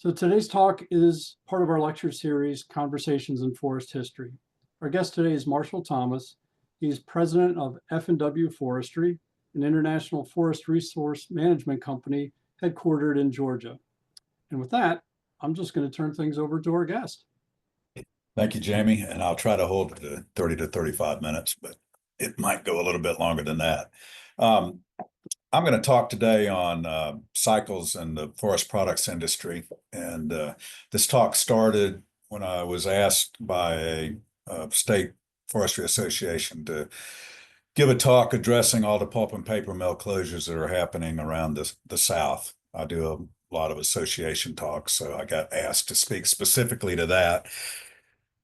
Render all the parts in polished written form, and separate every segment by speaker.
Speaker 1: So today's talk is part of our lecture series, Conversations in Forest History. Our guest today is Marshall Thomas. He's president of F&W Forestry, an international forest resource management company headquartered in Georgia. And with that, I'm just going to turn things over to our guest.
Speaker 2: Thank you, Jamie. And I'll try to hold it to 30 to 35 minutes, but it might go a little bit longer than that. I'm going to talk today on cycles in the forest products industry. And this talk started when I was asked by a state forestry association to give a talk addressing all the pulp and paper mill closures that are happening around the South. I do a lot of association talks, so I got asked to speak specifically to that.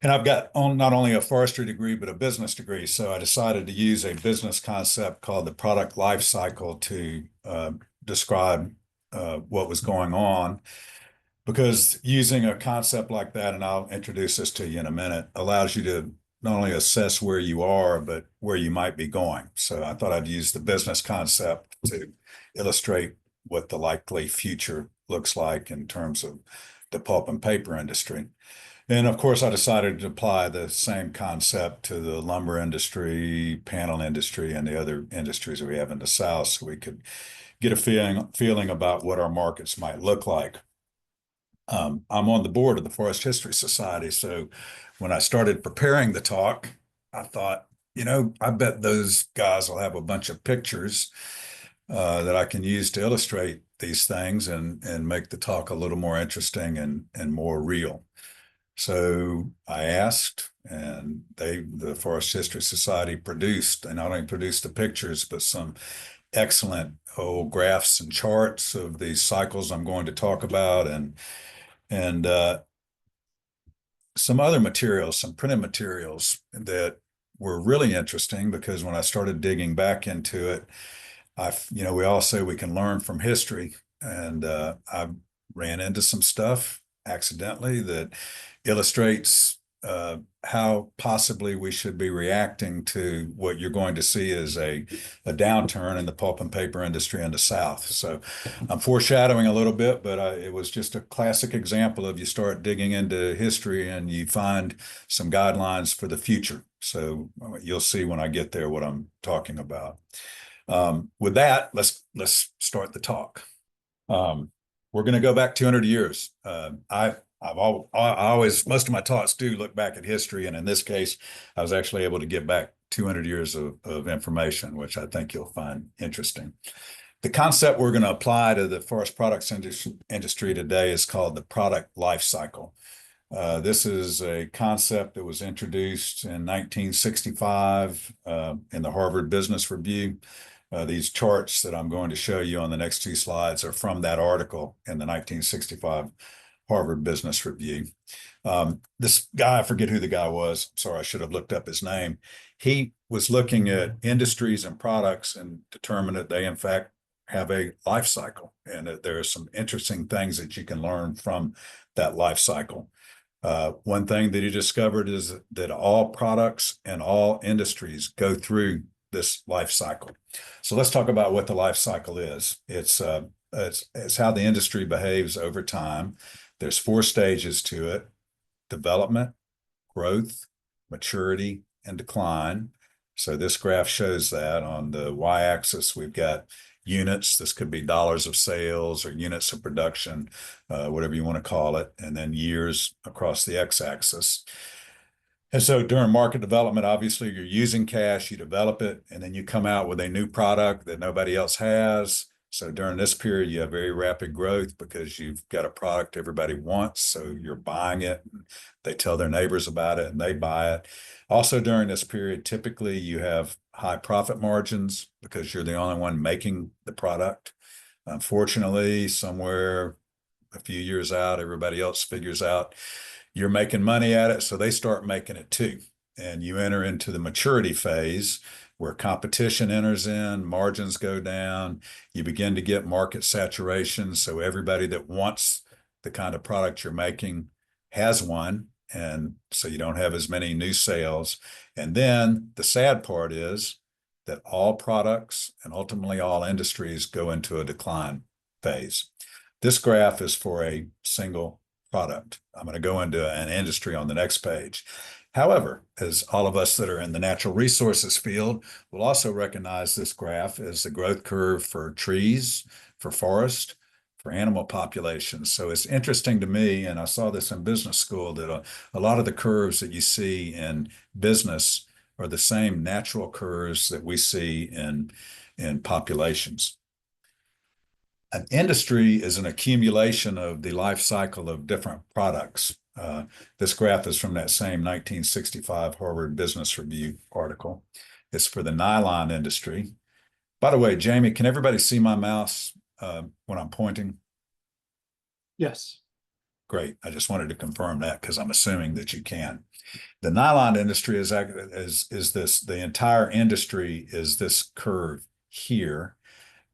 Speaker 2: And I've got not only a forestry degree, but a business degree. So I decided to use a business concept called the product life cycle to describe what was going on. Because using a concept like that, and I'll introduce this to you in a minute, allows you to not only assess where you are, but where you might be going. So I thought I'd use the business concept to illustrate what the likely future looks like in terms of the pulp and paper industry. And of course, I decided to apply the same concept to the lumber industry, panel industry, and the other industries that we have in the South, so we could get a feeling about what our markets might look like. I'm on the board of the Forest History Society, so when I started preparing the talk, I thought, I bet those guys will have a bunch of pictures that I can use to illustrate these things and make the talk a little more interesting and more real. So I asked, and the Forest History Society produced, they not only produced the pictures, but some excellent graphs and charts of these cycles I'm going to talk about, and some other materials, some printed materials that were really interesting, because when I started digging back into it, we all say we can learn from history, and I ran into some stuff accidentally that illustrates how possibly we should be reacting to what you're going to see as a downturn in the pulp and paper industry in the South. So I'm foreshadowing a little bit, but it was just a classic example of you start digging into history and you find some guidelines for the future. So you'll see when I get there what I'm talking about. With that, let's start the talk. We're going to go back 200 years. I always, most of my talks do look back at history, and in this case, I was actually able to get back 200 years of information, which I think you'll find interesting. The concept we're going to apply to the forest products industry today is called the product life cycle. This is a concept that was introduced in 1965 in the Harvard Business Review. These charts that I'm going to show you on the next two slides are from that article in the 1965 Harvard Business Review. This guy, I forget who the guy was. Sorry, I should have looked up his name. He was looking at industries and products and determined that they, in fact, have a life cycle, and that there are some interesting things that you can learn from that life cycle. One thing that he discovered is that all products and all industries go through this life cycle. So let's talk about what the life cycle is. It's how the industry behaves over time. There's 4 stages to it: development, growth, maturity, and decline. So this graph shows that. On the y-axis, we've got units. This could be dollars of sales or units of production, whatever you want to call it, and then years across the x-axis. And so during market development, obviously, you're using cash, you develop it, and then you come out with a new product that nobody else has. So during this period, you have very rapid growth because you've got a product everybody wants. So you're buying it, they tell their neighbors about it, and they buy it. Also during this period, typically you have high profit margins because you're the only one making the product. Unfortunately, somewhere a few years out, everybody else figures out you're making money at it, so they start making it too. And you enter into the maturity phase where competition enters in, margins go down, you begin to get market saturation. So everybody that wants the kind of product you're making has one. And so you don't have as many new sales. And then the sad part is that all products and ultimately all industries go into a decline phase. This graph is for a single product. I'm going to go into an industry on the next page. However, as all of us that are in the natural resources field will also recognize this graph as the growth curve for trees, for forest, for animal populations. So it's interesting to me, and I saw this in business school, that a lot of the curves that you see in business are the same natural curves that we see in populations. An industry is an accumulation of the life cycle of different products. This graph is from that same 1965 Harvard Business Review article. It's for the nylon industry. By the way, Jamie, can everybody see my mouse when I'm pointing?
Speaker 1: Yes.
Speaker 2: Great. I just wanted to confirm that because I'm assuming that you can. The nylon industry is this, the entire industry is this curve here.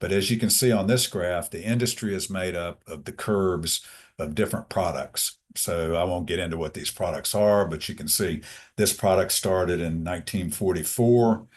Speaker 2: But as you can see on this graph, the industry is made up of the curves of different products. So I won't get into what these products are, but you can see this product started in 1944,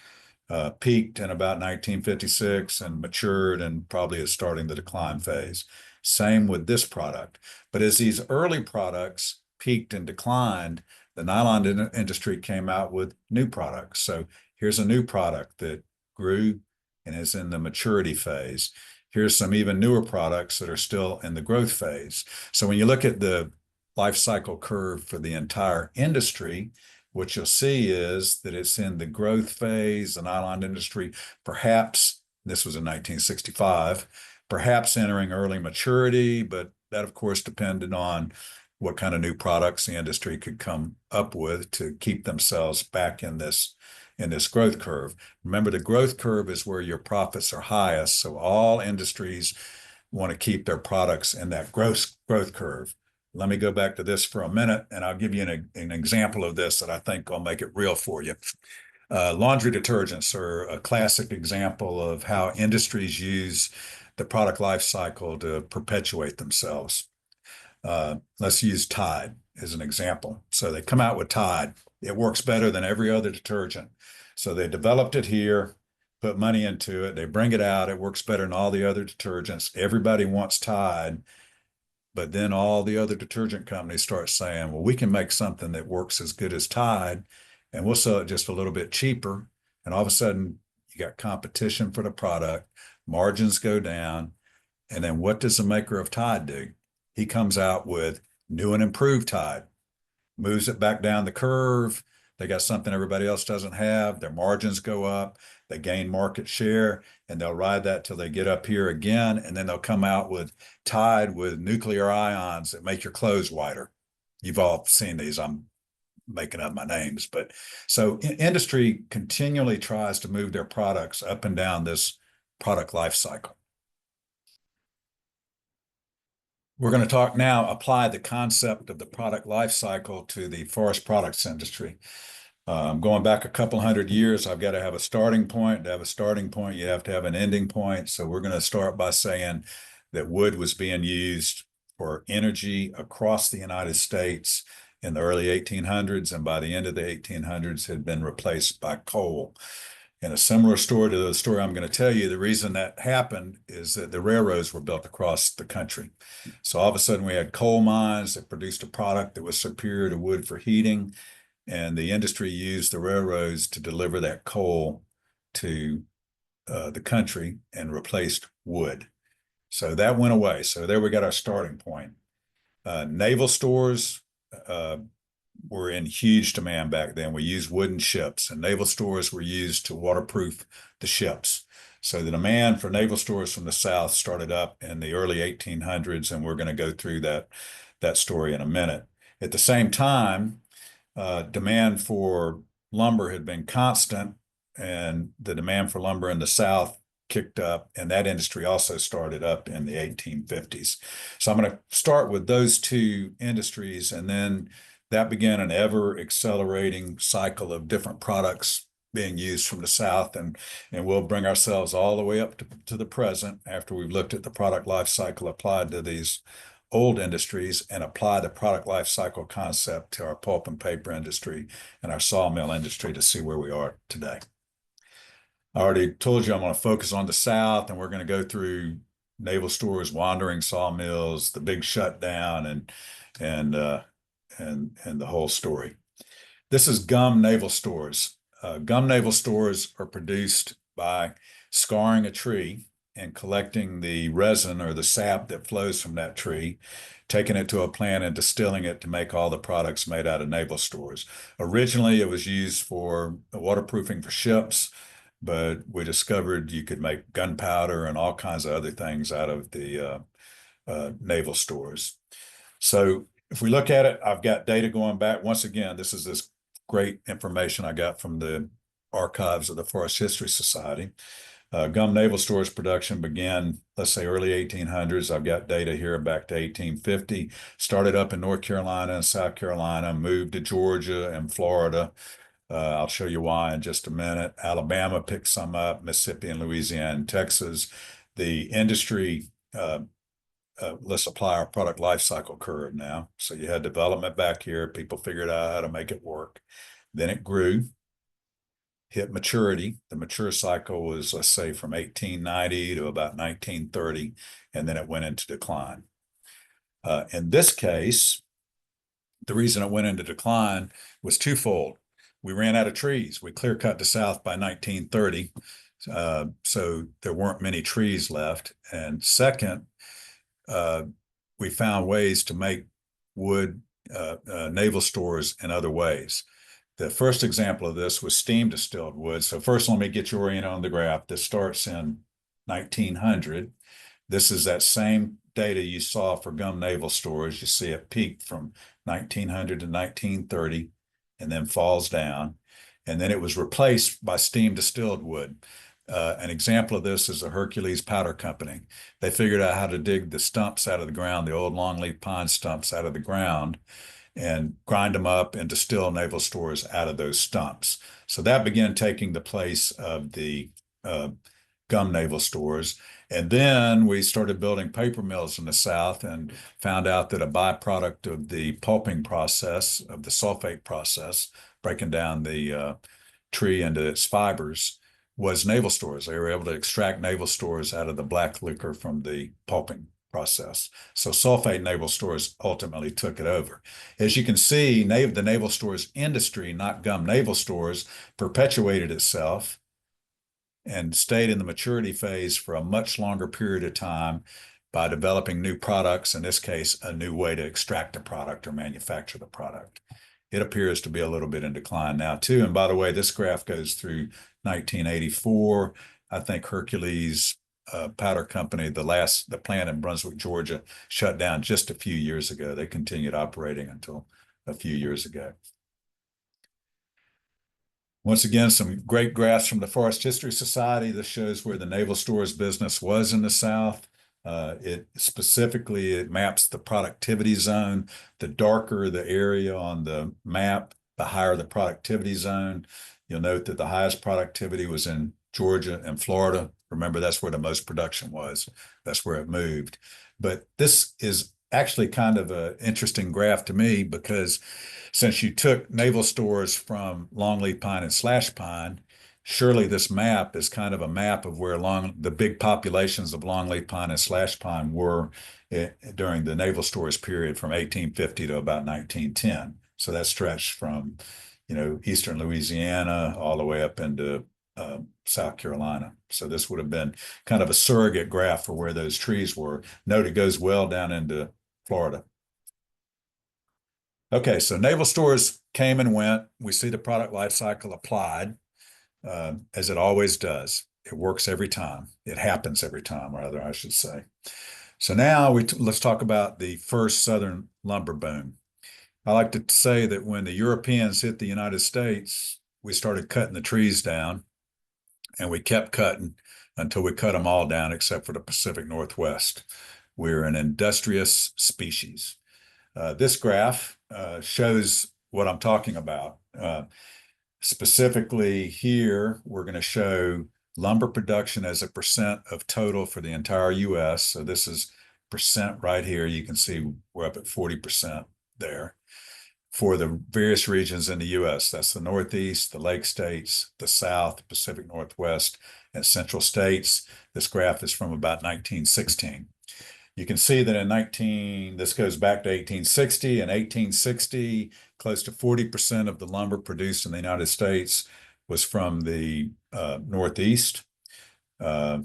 Speaker 2: peaked in about 1956, and matured and probably is starting the decline phase. Same with this product. But as these early products peaked and declined, the nylon industry came out with new products. So here's a new product that grew and is in the maturity phase. Here's some even newer products that are still in the growth phase. So when you look at the life cycle curve for the entire industry, what you'll see is that it's in the growth phase, the nylon industry, perhaps, this was in 1965, perhaps entering early maturity, but that of course depended on what kind of new products the industry could come up with to keep themselves back in this growth curve. Remember, the growth curve is where your profits are highest. So all industries want to keep their products in that growth curve. Let me go back to this for a minute, and I'll give you an example of this that I think will make it real for you. Laundry detergents are a classic example of how industries use the product life cycle to perpetuate themselves. Let's use Tide as an example. So they come out with Tide. It works better than every other detergent. So they developed it here, put money into it. They bring it out. It works better than all the other detergents. Everybody wants Tide. But then all the other detergent companies start saying, well, we can make something that works as good as Tide, and we'll sell it just a little bit cheaper. And all of a sudden, you got competition for the product, margins go down. And then what does the maker of Tide do? He comes out with new and improved Tide, moves it back down the curve. They got something everybody else doesn't have. Their margins go up. They gain market share, and they'll ride that till they get up here again. And then they'll come out with Tide with nuclear ions that make your clothes whiter. You've all seen these. I'm making up my names. But so industry continually tries to move their products up and down this product life cycle. We're going to talk now, apply the concept of the product life cycle to the forest products industry. Going back a couple hundred years, I've got to have a starting point. To have a starting point, you have to have an ending point. So we're going to start by saying that wood was being used for energy across the United States in the early 1800s, and by the end of the 1800s had been replaced by coal. And a similar story to the story I'm going to tell you, the reason that happened is that the railroads were built across the country. So all of a sudden we had coal mines that produced a product that was superior to wood for heating, and the industry used the railroads to deliver that coal to the country and replaced wood. So that went away. So there we got our starting point. Naval stores were in huge demand back then. We used wooden ships, and naval stores were used to waterproof the ships. So the demand for naval stores from the South started up in the early 1800s, and we're going to go through that story in a minute. At the same time, demand for lumber had been constant, and the demand for lumber in the South kicked up, and that industry also started up in the 1850s. So I'm going to start with those two industries, and then that began an ever accelerating cycle of different products being used from the South, and we'll bring ourselves all the way up to the present after we've looked at the product life cycle applied to these old industries and apply the product life cycle concept to our pulp and paper industry and our sawmill industry to see where we are today. I already told you I'm going to focus on the South, and we're going to go through naval stores, wandering sawmills, the big shutdown, and and the whole story. This is gum naval stores. Gum naval stores are produced by scarring a tree and collecting the resin or the sap that flows from that tree, taking it to a plant and distilling it to make all the products made out of naval stores. Originally, it was used for waterproofing for ships, but we discovered you could make gunpowder and all kinds of other things out of the naval stores. So if we look at it, I've got data going back. Once again, this great information I got from the archives of the Forest History Society. Gum naval stores production began, let's say, early 1800s. I've got data here back to 1850. Started up in North Carolina and South Carolina, moved to Georgia and Florida. I'll show you why in just a minute. Alabama picked some up, Mississippi and Louisiana and Texas. The industry, let's apply our product life cycle curve now. So you had development back here. People figured out how to make it work. Then it grew, hit maturity. The mature cycle was, let's say, from 1890 to about 1930, and then it went into decline. In this case, the reason it went into decline was twofold. We ran out of trees. We clear cut the South by 1930, so there weren't many trees left. And second, we found ways to make wood naval stores in other ways. The first example of this was steam distilled wood. So first, let me get you oriented on the graph. This starts in 1900. This is that same data you saw for gum naval stores. You see it peaked from 1900 to 1930 and then falls down. And then it was replaced by steam distilled wood. An example of this is the Hercules Powder Company. They figured out how to dig the stumps out of the ground, the old longleaf pine stumps out of the ground, and grind them up and distill naval stores out of those stumps. So that began taking the place of the gum naval stores. And then we started building paper mills in the South and found out that a byproduct of the pulping process, of the sulfate process, breaking down the tree into its fibers, was naval stores. They were able to extract naval stores out of the black liquor from the pulping process. So sulfate naval stores ultimately took it over. As you can see, the naval stores industry, not gum naval stores, perpetuated itself and stayed in the maturity phase for a much longer period of time by developing new products, in this case, a new way to extract the product or manufacture the product. It appears to be a little bit in decline now too. And by the way, this graph goes through 1984. I think Hercules Powder Company, the plant in Brunswick, Georgia, shut down just a few years ago. They continued operating until a few years ago. Once again, some great graphs from the Forest History Society. This shows where the naval stores business was in the South. It maps the productivity zone. The darker the area on the map, the higher the productivity zone. You'll note that the highest productivity was in Georgia and Florida. Remember, that's where the most production was. That's where it moved. But this is actually kind of an interesting graph to me because since you took naval stores from longleaf pine and slash pine, surely this map is kind of a map of where the big populations of longleaf pine and slash pine were during the naval stores period from 1850 to about 1910. So that stretched from, eastern Louisiana all the way up into South Carolina. So this would have been kind of a surrogate graph for where those trees were. Note it goes well down into Florida. Okay, so naval stores came and went. We see the product life cycle applied, as it always does. It works every time. It happens every time, rather, I should say. So now let's talk about the first Southern lumber boom. I like to say that when the Europeans hit the United States, we started cutting the trees down, and we kept cutting until we cut them all down except for the Pacific Northwest. We're an industrious species. This graph shows what I'm talking about. Specifically here, we're going to show lumber production as a percent of total for the entire U.S. So this is percent right here. You can see we're up at 40% there. For the various regions in the U.S. That's the Northeast, the Lake States, the South, Pacific Northwest, and Central States. This graph is from about 1916. You can see that this goes back to 1860. In 1860, close to 40% of the lumber produced in the United States was from the Northeast. The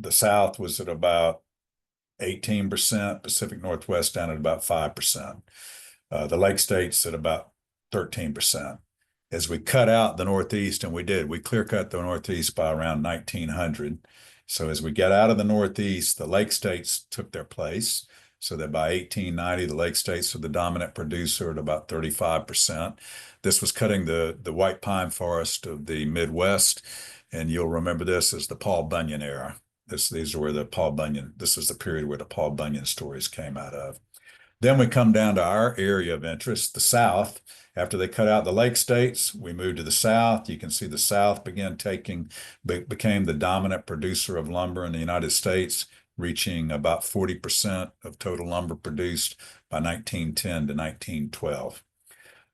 Speaker 2: South was at about 18%, Pacific Northwest down at about 5%. The Lake States at about 13%. As we cut out the Northeast, and we clear cut the Northeast by around 1900. So as we get out of the Northeast, the Lake States took their place. So that by 1890, the Lake States were the dominant producer at about 35%. This was cutting the white pine forest of the Midwest. And you'll remember this as the Paul Bunyan era. This is the period where the Paul Bunyan stories came out of. Then we come down to our area of interest, the South. After they cut out the Lake States, we moved to the South. You can see the South became the dominant producer of lumber in the United States, reaching about 40% of total lumber produced by 1910 to 1912.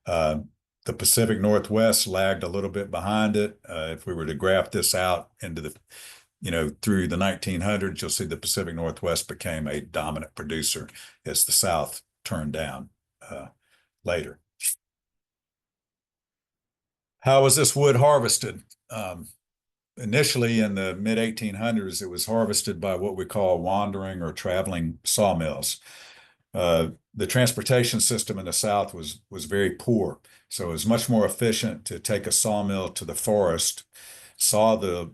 Speaker 2: The Pacific Northwest lagged a little bit behind it. If we were to graph this out into through the 1900s, you'll see the Pacific Northwest became a dominant producer as the South turned down later. How was this wood harvested? Initially in the mid-1800s, it was harvested by what we call wandering or traveling sawmills. The transportation system in the South was very poor, so it was much more efficient to take a sawmill to the forest, saw the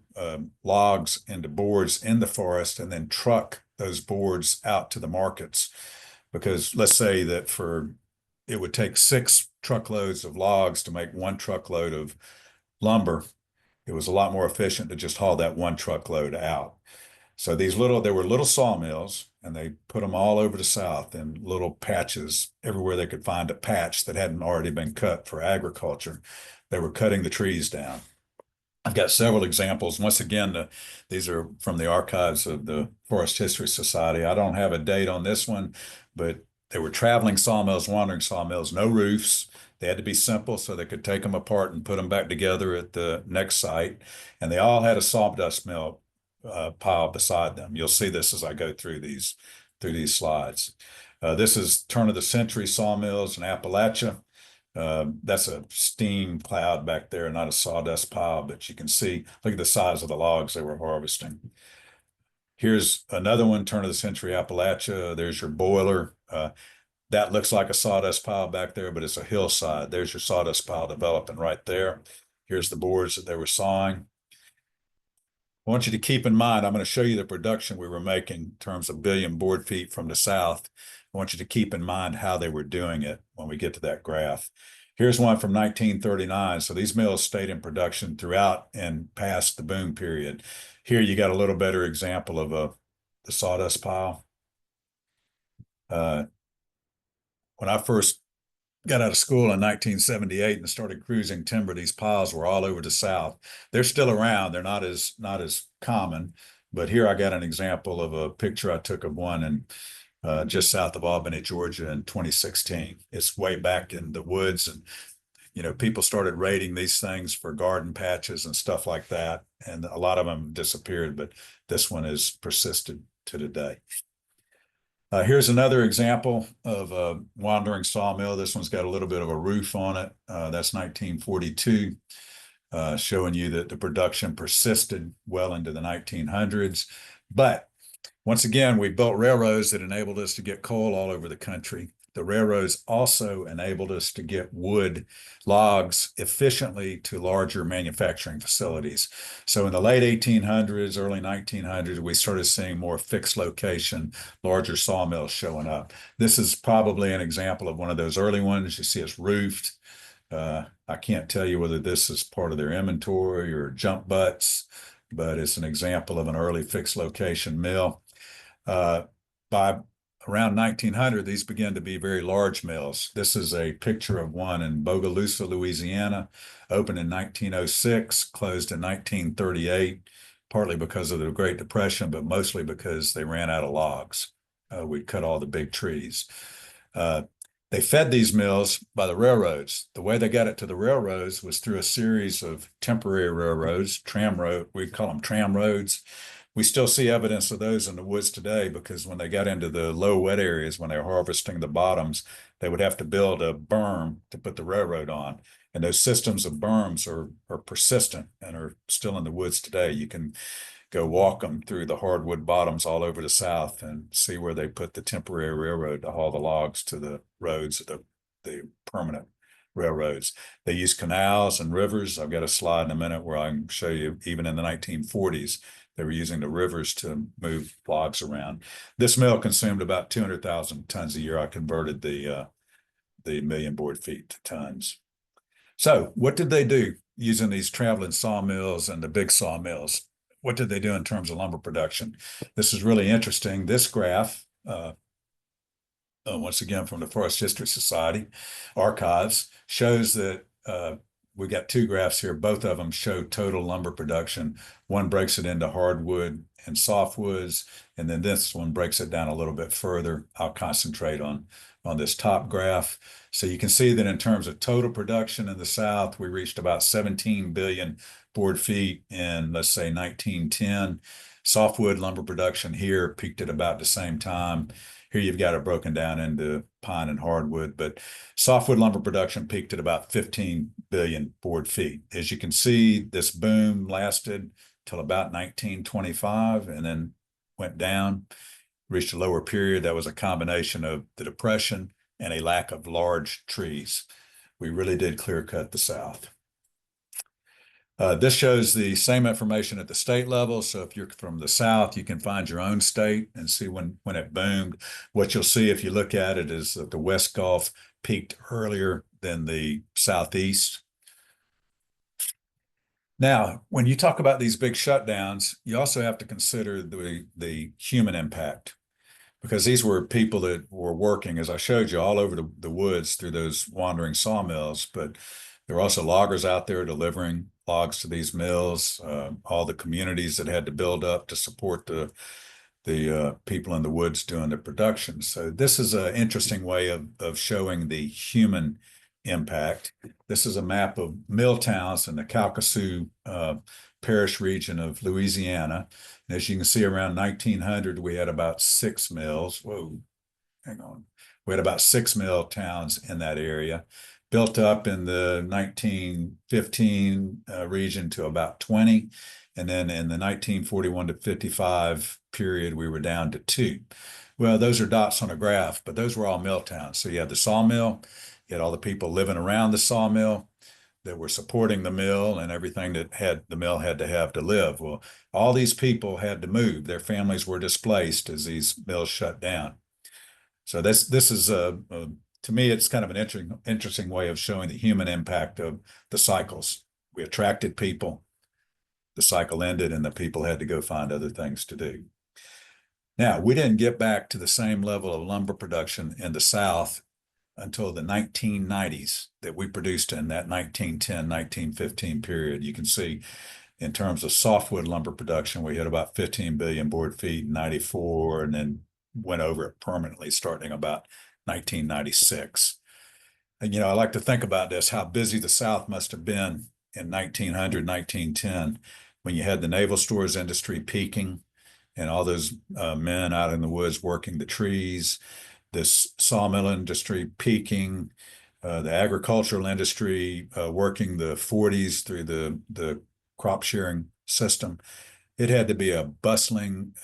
Speaker 2: logs into boards in the forest, and then truck those boards out to the markets. Because let's say that it would take 6 truckloads of logs to make 1 truckload of lumber. It was a lot more efficient to just haul that 1 truckload out. So there were little sawmills, and they put them all over the South in little patches. Everywhere they could find a patch that hadn't already been cut for agriculture, they were cutting the trees down. I've got several examples. Once again, these are from the archives of the Forest History Society. I don't have a date on this one, but they were traveling sawmills, wandering sawmills, no roofs. They had to be simple so they could take them apart and put them back together at the next site. And they all had a sawdust mill pile beside them. You'll see this as I go through these slides. This is turn of the century sawmills in Appalachia. That's a steam cloud back there, not a sawdust pile, but you can see, look at the size of the logs they were harvesting. Here's another one, turn of the century Appalachia. There's your boiler. That looks like a sawdust pile back there, but it's a hillside. There's your sawdust pile developing right there. Here's the boards that they were sawing. I want you to keep in mind, I'm going to show you the production we were making in terms of billion board feet from the South. I want you to keep in mind how they were doing it when we get to that graph. Here's one from 1939. So these mills stayed in production throughout and past the boom period. Here you got a little better example of the sawdust pile. When I first got out of school in 1978 and started cruising timber, these piles were all over the South. They're still around. They're not as common, but here I got an example of a picture I took of one in just south of Albany, Georgia in 2016. It's way back in the woods, and people started raiding these things for garden patches and stuff like that, and a lot of them disappeared, but this one has persisted to today. Here's another example of a wandering sawmill. This one's got a little bit of a roof on it. That's 1942, showing you that the production persisted well into the 1900s. But once again, we built railroads that enabled us to get coal all over the country. The railroads also enabled us to get wood logs efficiently to larger manufacturing facilities. So in the late 1800s, early 1900s, we started seeing more fixed location, larger sawmills showing up. This is probably an example of one of those early ones. You see it's roofed. I can't tell you whether this is part of their inventory or jump butts, but it's an example of an early fixed location mill. By around 1900, these began to be very large mills. This is a picture of one in Bogalusa, Louisiana, opened in 1906, closed in 1938, partly because of the Great Depression, but mostly because they ran out of logs. We cut all the big trees. They fed these mills by the railroads. The way they got it to the railroads was through a series of temporary railroads, tram road, we call them tram roads. We still see evidence of those in the woods today because when they got into the low wet areas, when they were harvesting the bottoms, they would have to build a berm to put the railroad on. And those systems of berms are persistent and are still in the woods today. You can go walk them through the hardwood bottoms all over the South and see where they put the temporary railroad to haul the logs to the roads, the permanent railroads. They use canals and rivers. I've got a slide in a minute where I can show you, even in the 1940s, they were using the rivers to move logs around. This mill consumed about 200,000 tons a year. I converted the million board feet to tons. So what did they do using these traveling sawmills and the big sawmills? What did they do in terms of lumber production? This is really interesting. This graph, once again from the Forest History Society archives, shows that we got two graphs here. Both of them show total lumber production. One breaks it into hardwood and softwoods, and then this one breaks it down a little bit further. I'll concentrate on this top graph. So you can see that in terms of total production in the South, we reached about 17 billion board feet in, let's say, 1910. Softwood lumber production here peaked at about the same time. Here you've got it broken down into pine and hardwood, but softwood lumber production peaked at about 15 billion board feet. As you can see, this boom lasted till about 1925 and then went down, reached a lower period. That was a combination of the Depression and a lack of large trees. We really did clear cut the South. This shows the same information at the state level. So if you're from the South, you can find your own state and see when it boomed. What you'll see if you look at it is that the West Gulf peaked earlier than the Southeast. Now, when you talk about these big shutdowns, you also have to consider the human impact, because these were people that were working, as I showed you, all over the woods through those wandering sawmills, but there were also loggers out there delivering logs to these mills, all the communities that had to build up to support the people in the woods doing the production. So this is an interesting way of showing the human impact. This is a map of mill towns in the Calcasieu Parish region of Louisiana. And as you can see, around 1900, we had about 6 mills. Whoa, hang on. We had about 6 mill towns in that area. Built up in the 1915 region to about 20. And then in the 1941 to 55 period, we were down to 2. Well, those are dots on a graph, but those were all mill towns. So you had the sawmill, you had all the people living around the sawmill that were supporting the mill and everything that the mill had to have to live. Well, all these people had to move. Their families were displaced as these mills shut down. So this is to me, it's kind of an interesting way of showing the human impact of the cycles. We attracted people, the cycle ended, and the people had to go find other things to do. Now, we didn't get back to the same level of lumber production in the South until the 1990s that we produced in that 1910, 1915 period. You can see in terms of softwood lumber production, we hit about 15 billion board feet in 94 and then went over it permanently starting about 1996. And, I like to think about this, how busy the South must have been in 1900, 1910, when you had the naval stores industry peaking and all those men out in the woods working the trees, this sawmill industry peaking, the agricultural industry working the 40s through the crop sharing system. It had to be a bustling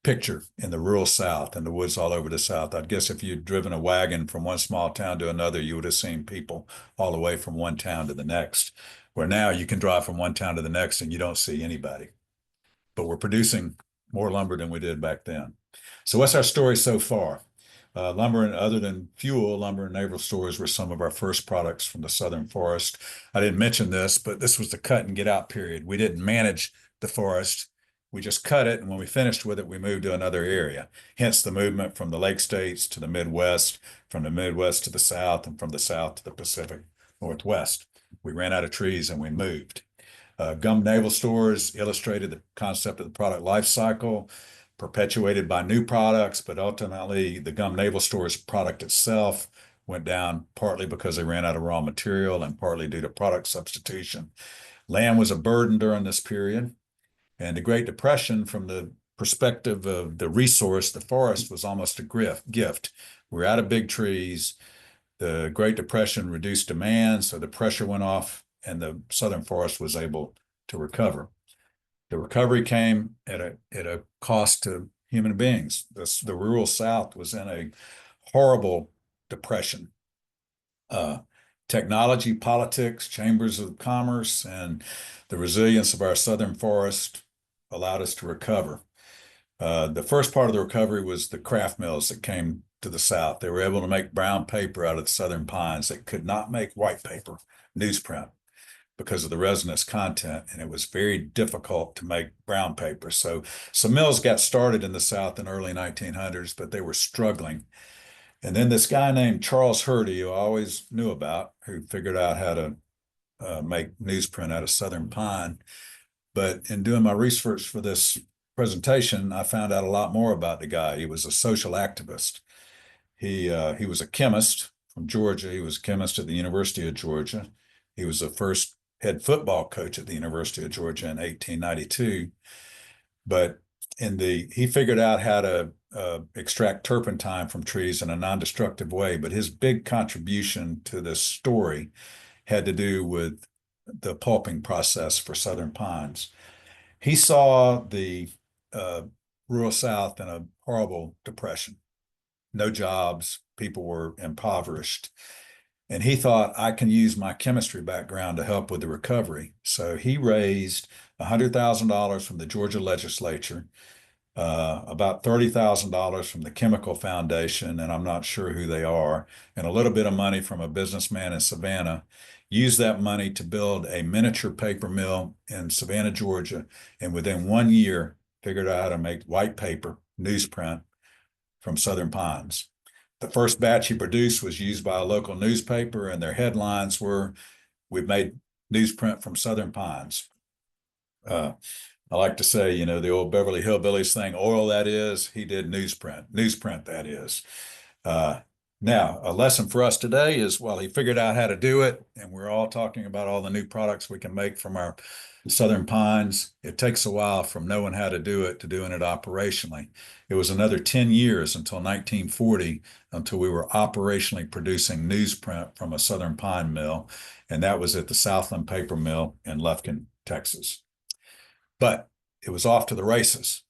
Speaker 2: picture in the rural South and the woods all over the South. I'd guess if you'd driven a wagon from one small town to another, you would have seen people all the way from one town to the next, where now you can drive from one town to the next and you don't see anybody. But we're producing more lumber than we did back then. So what's our story so far? Lumber, and other than fuel, lumber and naval stores were some of our first products from the Southern forest. I didn't mention this, but this was the cut and get out period. We didn't manage the forest. We just cut it, and when we finished with it, we moved to another area. Hence the movement from the Lake States to the Midwest, from the Midwest to the South, and from the South to the Pacific Northwest. We ran out of trees and we moved. Gum naval stores illustrated the concept of the product life cycle, perpetuated by new products, but ultimately the gum naval stores product itself went down partly because they ran out of raw material and partly due to product substitution. Land was a burden during this period. And the Great Depression, from the perspective of the resource, the forest, was almost a gift. We're out of big trees. The Great Depression reduced demand, so the pressure went off and the southern forest was able to recover. The recovery came at a cost to human beings. The rural South was in a horrible depression. Technology, politics, chambers of commerce, and the resilience of our southern forest allowed us to recover. The first part of the recovery was the craft mills that came to the South. They were able to make brown paper out of the southern pines. They could not make white paper, newsprint, because of the resinous content, and it was very difficult to make brown paper. So some mills got started in the South in the early 1900s, but they were struggling. And then this guy named Charles Hurdy, who I always knew about, who figured out how to make newsprint out of southern pine. But in doing my research for this presentation, I found out a lot more about the guy. He was a social activist. He was a chemist from Georgia. He was a chemist at the University of Georgia. He was the first head football coach at the University of Georgia in 1892. But he figured out how to extract turpentine from trees in a non-destructive way. But his big contribution to this story had to do with the pulping process for southern pines. He saw the rural South in a horrible depression. No jobs, people were impoverished. And he thought, I can use my chemistry background to help with the recovery. So he raised $100,000 from the Georgia legislature, about $30,000 from the Chemical Foundation, and I'm not sure who they are, and a little bit of money from a businessman in Savannah. Used that money to build a miniature paper mill in Savannah, Georgia, and within 1 year figured out how to make white paper, newsprint, from southern pines. The first batch he produced was used by a local newspaper, and their headlines were, "We've made newsprint from southern pines." I like to say, the old Beverly Hillbillies thing, oil that is, he did newsprint that is. Now, a lesson for us today is, well, he figured out how to do it, and we're all talking about all the new products we can make from our southern pines. It takes a while from knowing how to do it to doing it operationally. It was another 10 years until 1940 until we were operationally producing newsprint from a southern pine mill, and that was at the Southland Paper Mill in Lufkin, Texas. But it was off to the races.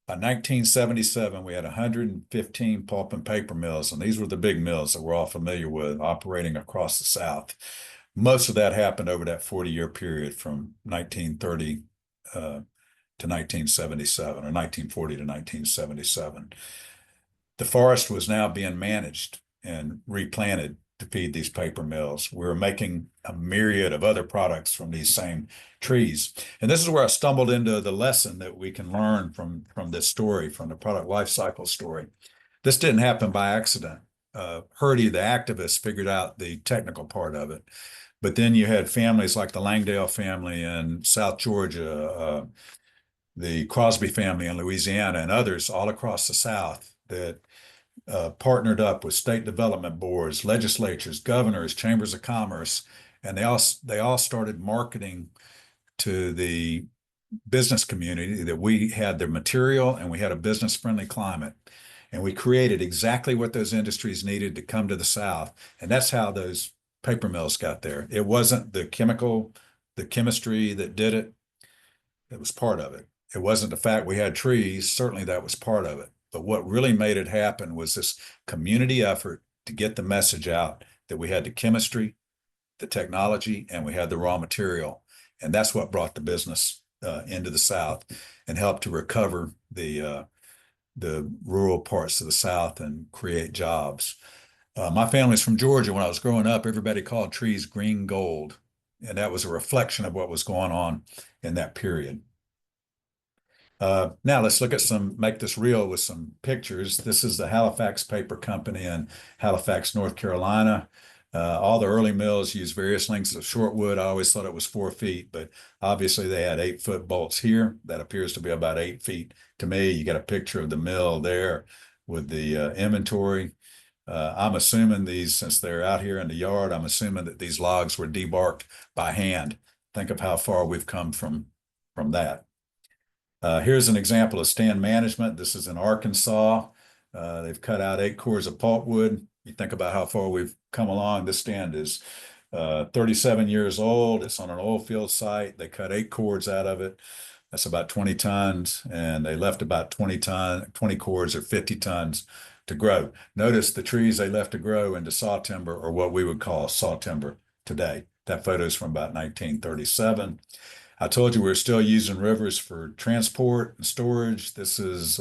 Speaker 2: By 1977, we had 115 pulp and paper mills, and these were the big mills that we're all familiar with operating across the South. Most of that happened over that 40-year period from 1930 to 1977, or 1940 to 1977. The forest was now being managed and replanted to feed these paper mills. We were making a myriad of other products from these same trees. And this is where I stumbled into the lesson that we can learn from this story, from the product life cycle story. This didn't happen by accident. Hurdy, the activist, figured out the technical part of it. But then you had families like the Langdale family in South Georgia, the Crosby family in Louisiana, and others all across the South that partnered up with state development boards, legislatures, governors, chambers of commerce, and they all started marketing to the business community that we had the material and we had a business-friendly climate. And we created exactly what those industries needed to come to the South. And that's how those paper mills got there. It wasn't the chemistry that did it. It was part of it. It wasn't the fact we had trees. Certainly that was part of it. But what really made it happen was this community effort to get the message out that we had the chemistry, the technology, and we had the raw material. And that's what brought the business into the South and helped to recover the rural parts of the South and create jobs. My family's from Georgia. When I was growing up, everybody called trees green gold. And that was a reflection of what was going on in that period. Now let's look at make this real with some pictures. This is the Halifax Paper Company in Halifax, North Carolina. All the early mills used various lengths of short wood. I always thought it was 4 feet, but obviously they had 8-foot bolts here. That appears to be about 8 feet to me. You got a picture of the mill there with the inventory. I'm assuming since they're out here in the yard, I'm assuming that these logs were debarked by hand. Think of how far we've come from that. Here's an example of stand management. This is in Arkansas. They've cut out 8 cords of pulpwood. You think about how far we've come along. This stand is 37 years old. It's on an oil field site. They cut 8 cords out of it. That's about 20 tons, and they left about 20 cords or 50 tons to grow. Notice the trees they left to grow into saw timber, or what we would call saw timber today. That photo is from about 1937. I told you we're still using rivers for transport and storage. This is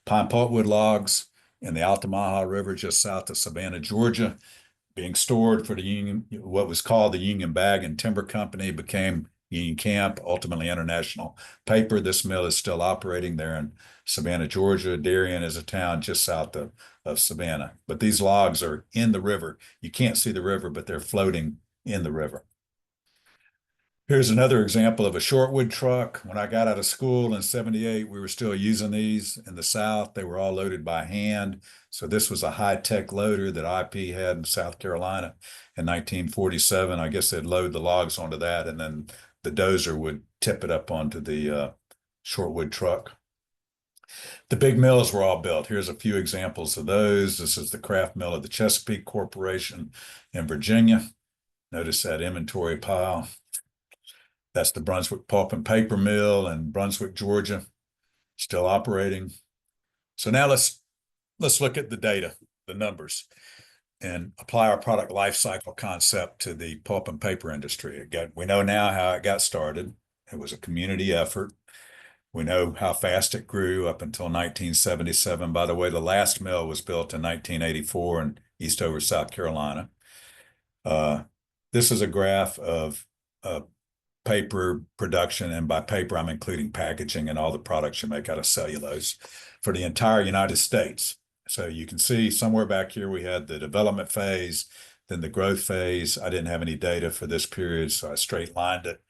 Speaker 2: pine pulpwood logs in the Altamaha River just south of Savannah, Georgia, being stored for the Union, what was called the Union Bag and Timber Company, became Union Camp, ultimately International Paper. This mill is still operating there in Savannah, Georgia. Darien is a town just south of Savannah. But these logs are in the river. You can't see the river, but they're floating in the river. Here's another example of a shortwood truck. When I got out of school in 78, we were still using these in the South. They were all loaded by hand. So this was a high-tech loader that IP had in South Carolina in 1947. I guess they'd load the logs onto that, and then the dozer would tip it up onto the shortwood truck. The big mills were all built. Here's a few examples of those. This is the Kraft Mill of the Chesapeake Corporation in Virginia. Notice that inventory pile. That's the Brunswick Pulp and Paper Mill in Brunswick, Georgia, still operating. So now let's look at the data, the numbers, and apply our product life cycle concept to the pulp and paper industry. We know now how it got started. It was a community effort. We know how fast it grew up until 1977. By the way, the last mill was built in 1984 in Eastover, South Carolina. This is a graph of paper production, and by paper, I'm including packaging and all the products you make out of cellulose for the entire United States. So you can see somewhere back here, we had the development phase, then the growth phase. I didn't have any data for this period, so I straight lined it.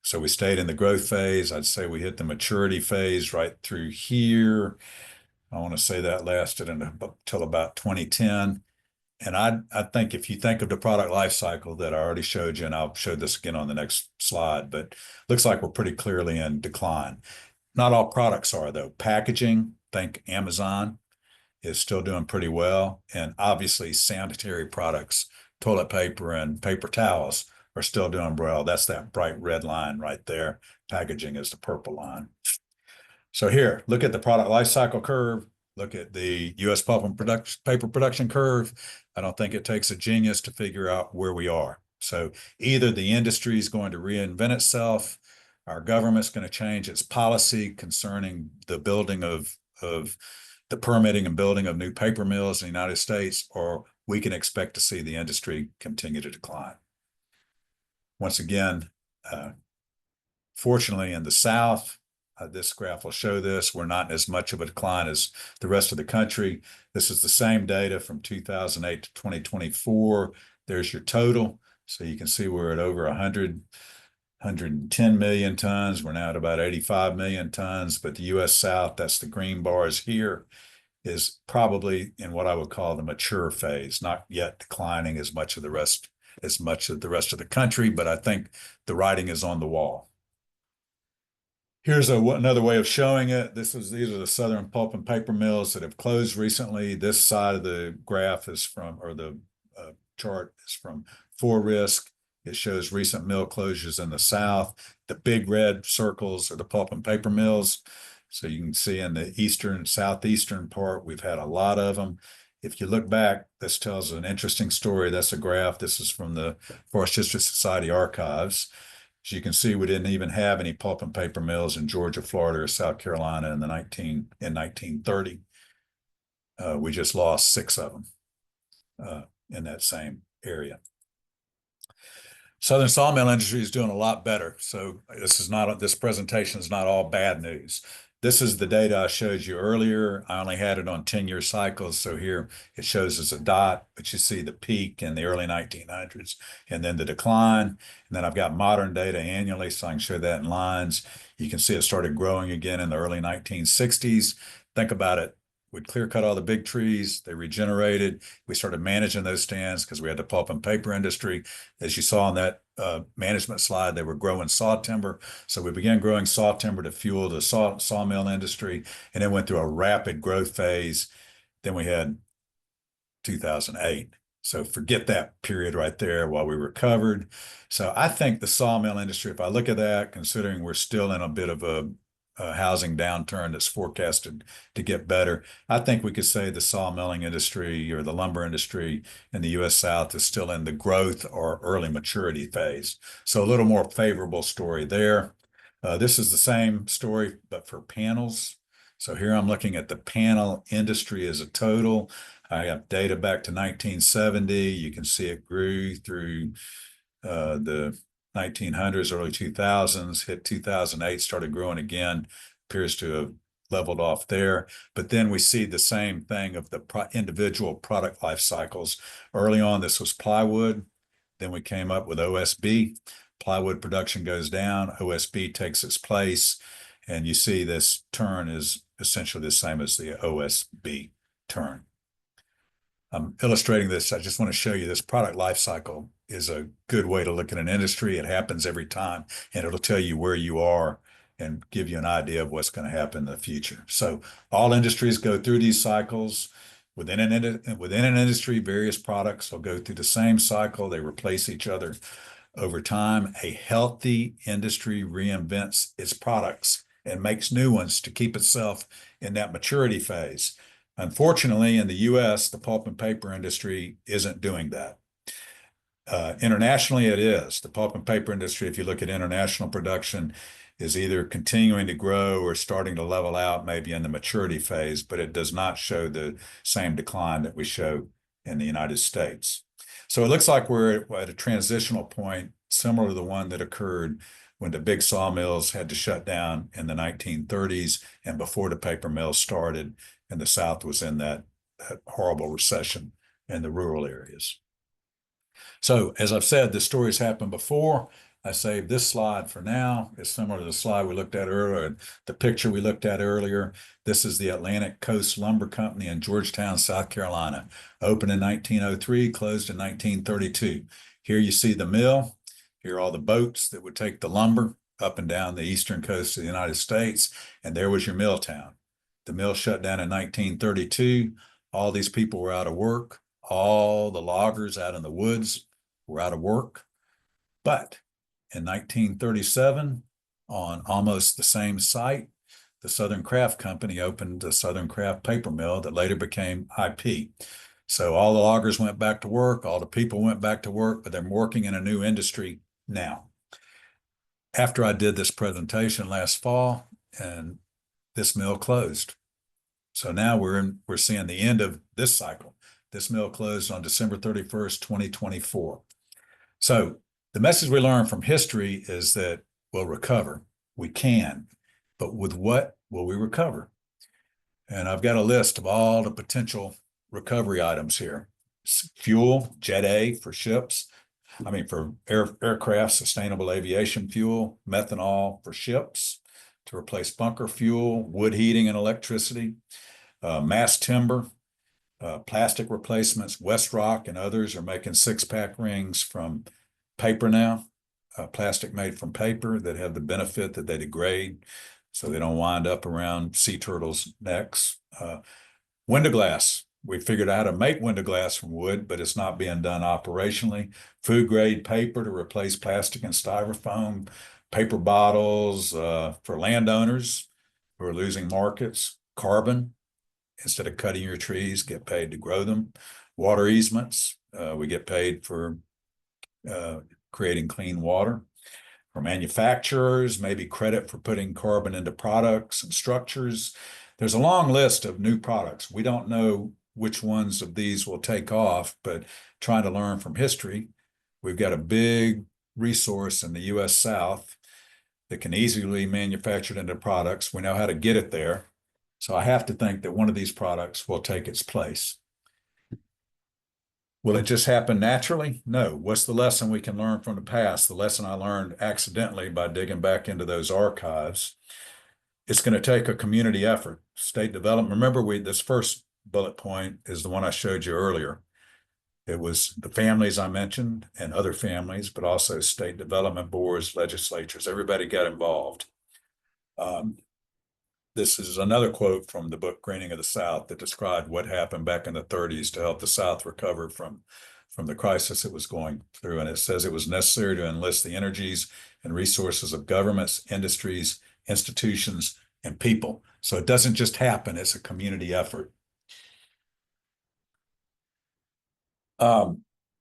Speaker 2: So we stayed in the growth phase. I'd say we hit the maturity phase right through here. I want to say that lasted until about 2010. And I think if you think of the product life cycle that I already showed you, and I'll show this again on the next slide, but looks like we're pretty clearly in decline. Not all products are, though. Packaging, think Amazon, is still doing pretty well. And obviously sanitary products, toilet paper and paper towels are still doing well. That's that bright red line right there. Packaging is the purple line. So here, look at the product life cycle curve. Look at the U.S. pulp and paper production curve. I don't think it takes a genius to figure out where we are. So either the industry is going to reinvent itself, our government's going to change its policy concerning the building of the permitting and building of new paper mills in the United States, or we can expect to see the industry continue to decline. Once again, fortunately in the South, this graph will show this. We're not in as much of a decline as the rest of the country. This is the same data from 2008 to 2024. There's your total. So you can see we're at over 110 million tons. We're now at about 85 million tons. But the U.S. South, that's the green bars here, is probably in what I would call the mature phase, not yet declining as much of the rest of the country. But I think the writing is on the wall. Here's another way of showing it. These are the southern pulp and paper mills that have closed recently. This side of the graph is from, or the chart is from ForRisk. It shows recent mill closures in the South. The big red circles are the pulp and paper mills. So you can see in the eastern, southeastern part, we've had a lot of them. If you look back, this tells an interesting story. That's a graph. This is from the Forest History Society archives. As you can see, we didn't even have any pulp and paper mills in Georgia, Florida, or South Carolina in 1930. We just lost 6 of them in that same area. Southern sawmill industry is doing a lot better. So this presentation is not all bad news. This is the data I showed you earlier. I only had it on 10-year cycles. So here it shows as a dot, but you see the peak in the early 1900s and then the decline. And then I've got modern data annually, so I can show that in lines. You can see it started growing again in the early 1960s. Think about it. We'd clear cut all the big trees. They regenerated. We started managing those stands because we had the pulp and paper industry. As you saw in that management slide, they were growing saw timber. So we began growing saw timber to fuel the sawmill industry, and then went through a rapid growth phase. Then we had 2008. So forget that period right there while we recovered. So I think the sawmill industry, if I look at that, considering we're still in a bit of a housing downturn that's forecasted to get better, I think we could say the sawmilling industry or the lumber industry in the U.S. South is still in the growth or early maturity phase. So a little more favorable story there. This is the same story, but for panels. So here I'm looking at the panel industry as a total. I have data back to 1970. You can see it grew through the 1900s, early 2000s, hit 2008, started growing again, appears to have leveled off there. But then we see the same thing of the individual product life cycles. Early on, this was plywood. Then we came up with OSB. Plywood production goes down, OSB takes its place, and you see this turn is essentially the same as the OSB turn. I'm illustrating this. I just want to show you this product life cycle is a good way to look at an industry. It happens every time, and it'll tell you where you are and give you an idea of what's going to happen in the future. So all industries go through these cycles. Within an industry, various products will go through the same cycle. They replace each other over time. A healthy industry reinvents its products and makes new ones to keep itself in that maturity phase. Unfortunately, in the U.S., the pulp and paper industry isn't doing that. Internationally, it is. The pulp and paper industry, if you look at international production, is either continuing to grow or starting to level out, maybe in the maturity phase, but it does not show the same decline that we show in the United States. So it looks like we're at a transitional point, similar to the one that occurred when the big sawmills had to shut down in the 1930s and before the paper mills started, and the South was in that horrible recession in the rural areas. So as I've said, this story's happened before. I saved this slide for now. It's similar to the slide we looked at earlier, the picture we looked at earlier. This is the Atlantic Coast Lumber Company in Georgetown, South Carolina. Opened in 1903, closed in 1932. Here you see the mill. Here are all the boats that would take the lumber up and down the eastern coast of the United States. And there was your mill town. The mill shut down in 1932. All these people were out of work. All the loggers out in the woods were out of work. But in 1937, on almost the same site, the Southern Craft Company opened the Southern Craft Paper Mill that later became IP. So all the loggers went back to work, all the people went back to work, but they're working in a new industry now. After I did this presentation last fall, and this mill closed. So now we're seeing the end of this cycle. This mill closed on December 31st, 2024. So the message we learn from history is that we'll recover. We can, but with what will we recover? And I've got a list of all the potential recovery items here. Fuel, Jet A for ships. For aircraft, sustainable aviation fuel, methanol for ships to replace bunker fuel, wood heating and electricity, mass timber, plastic replacements. WestRock and others are making six-pack rings from paper now, plastic made from paper that have the benefit that they degrade so they don't wind up around sea turtles' necks. Window glass. We figured out how to make window glass from wood, but it's not being done operationally. Food grade paper to replace plastic and styrofoam. Paper bottles for landowners who are losing markets. Carbon. Instead of cutting your trees, get paid to grow them. Water easements. We get paid for creating clean water. For manufacturers, maybe credit for putting carbon into products and structures. There's a long list of new products. We don't know which ones of these will take off, but trying to learn from history, we've got a big resource in the U.S. South that can easily be manufactured into products. We know how to get it there. So I have to think that one of these products will take its place. Will it just happen naturally? No. What's the lesson we can learn from the past? The lesson I learned accidentally by digging back into those archives. It's going to take a community effort, state development. Remember, this first bullet point is the one I showed you earlier. It was the families I mentioned and other families, but also state development boards, legislatures, everybody got involved. This is another quote from the book Greening of the South that described what happened back in the 30s to help the South recover from the crisis it was going through. And it says it was necessary to enlist the energies and resources of governments, industries, institutions, and people. So it doesn't just happen, it's a community effort.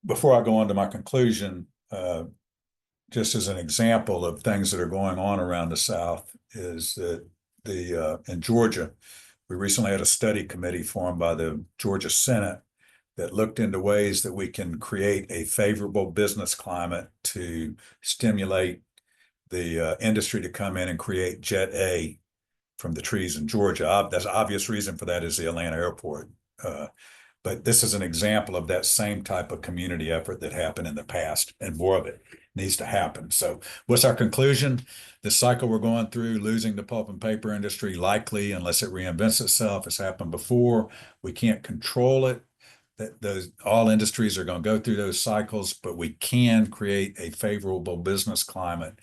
Speaker 2: Before I go on to my conclusion, just as an example of things that are going on around the South is that in Georgia, we recently had a study committee formed by the Georgia Senate that looked into ways that we can create a favorable business climate to stimulate the industry to come in and create Jet A from the trees in Georgia. That's an obvious reason for that is the Atlanta airport. But this is an example of that same type of community effort that happened in the past, and more of it needs to happen. So what's our conclusion? The cycle we're going through, losing the pulp and paper industry, likely, unless it reinvents itself, has happened before. We can't control it. All industries are going to go through those cycles, but we can create a favorable business climate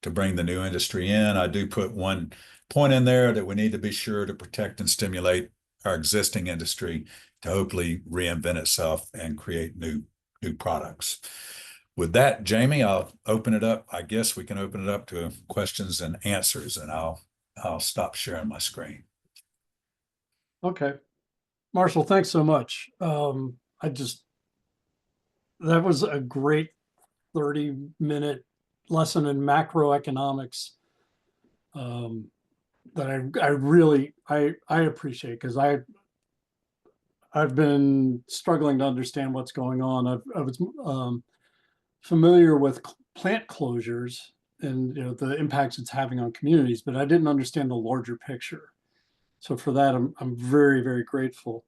Speaker 2: to bring the new industry in. I do put one point in there that we need to be sure to protect and stimulate our existing industry to hopefully reinvent itself and create new products. With that, Jamie, I'll open it up. I guess we can open it up to questions and answers, and I'll stop sharing my screen.
Speaker 1: Okay. Marshall, thanks so much. That was a great 30-minute lesson in macroeconomics that I really appreciate, because I've been struggling to understand what's going on. I was familiar with plant closures and the impacts it's having on communities, but I didn't understand the larger picture. So for that, I'm very, very grateful.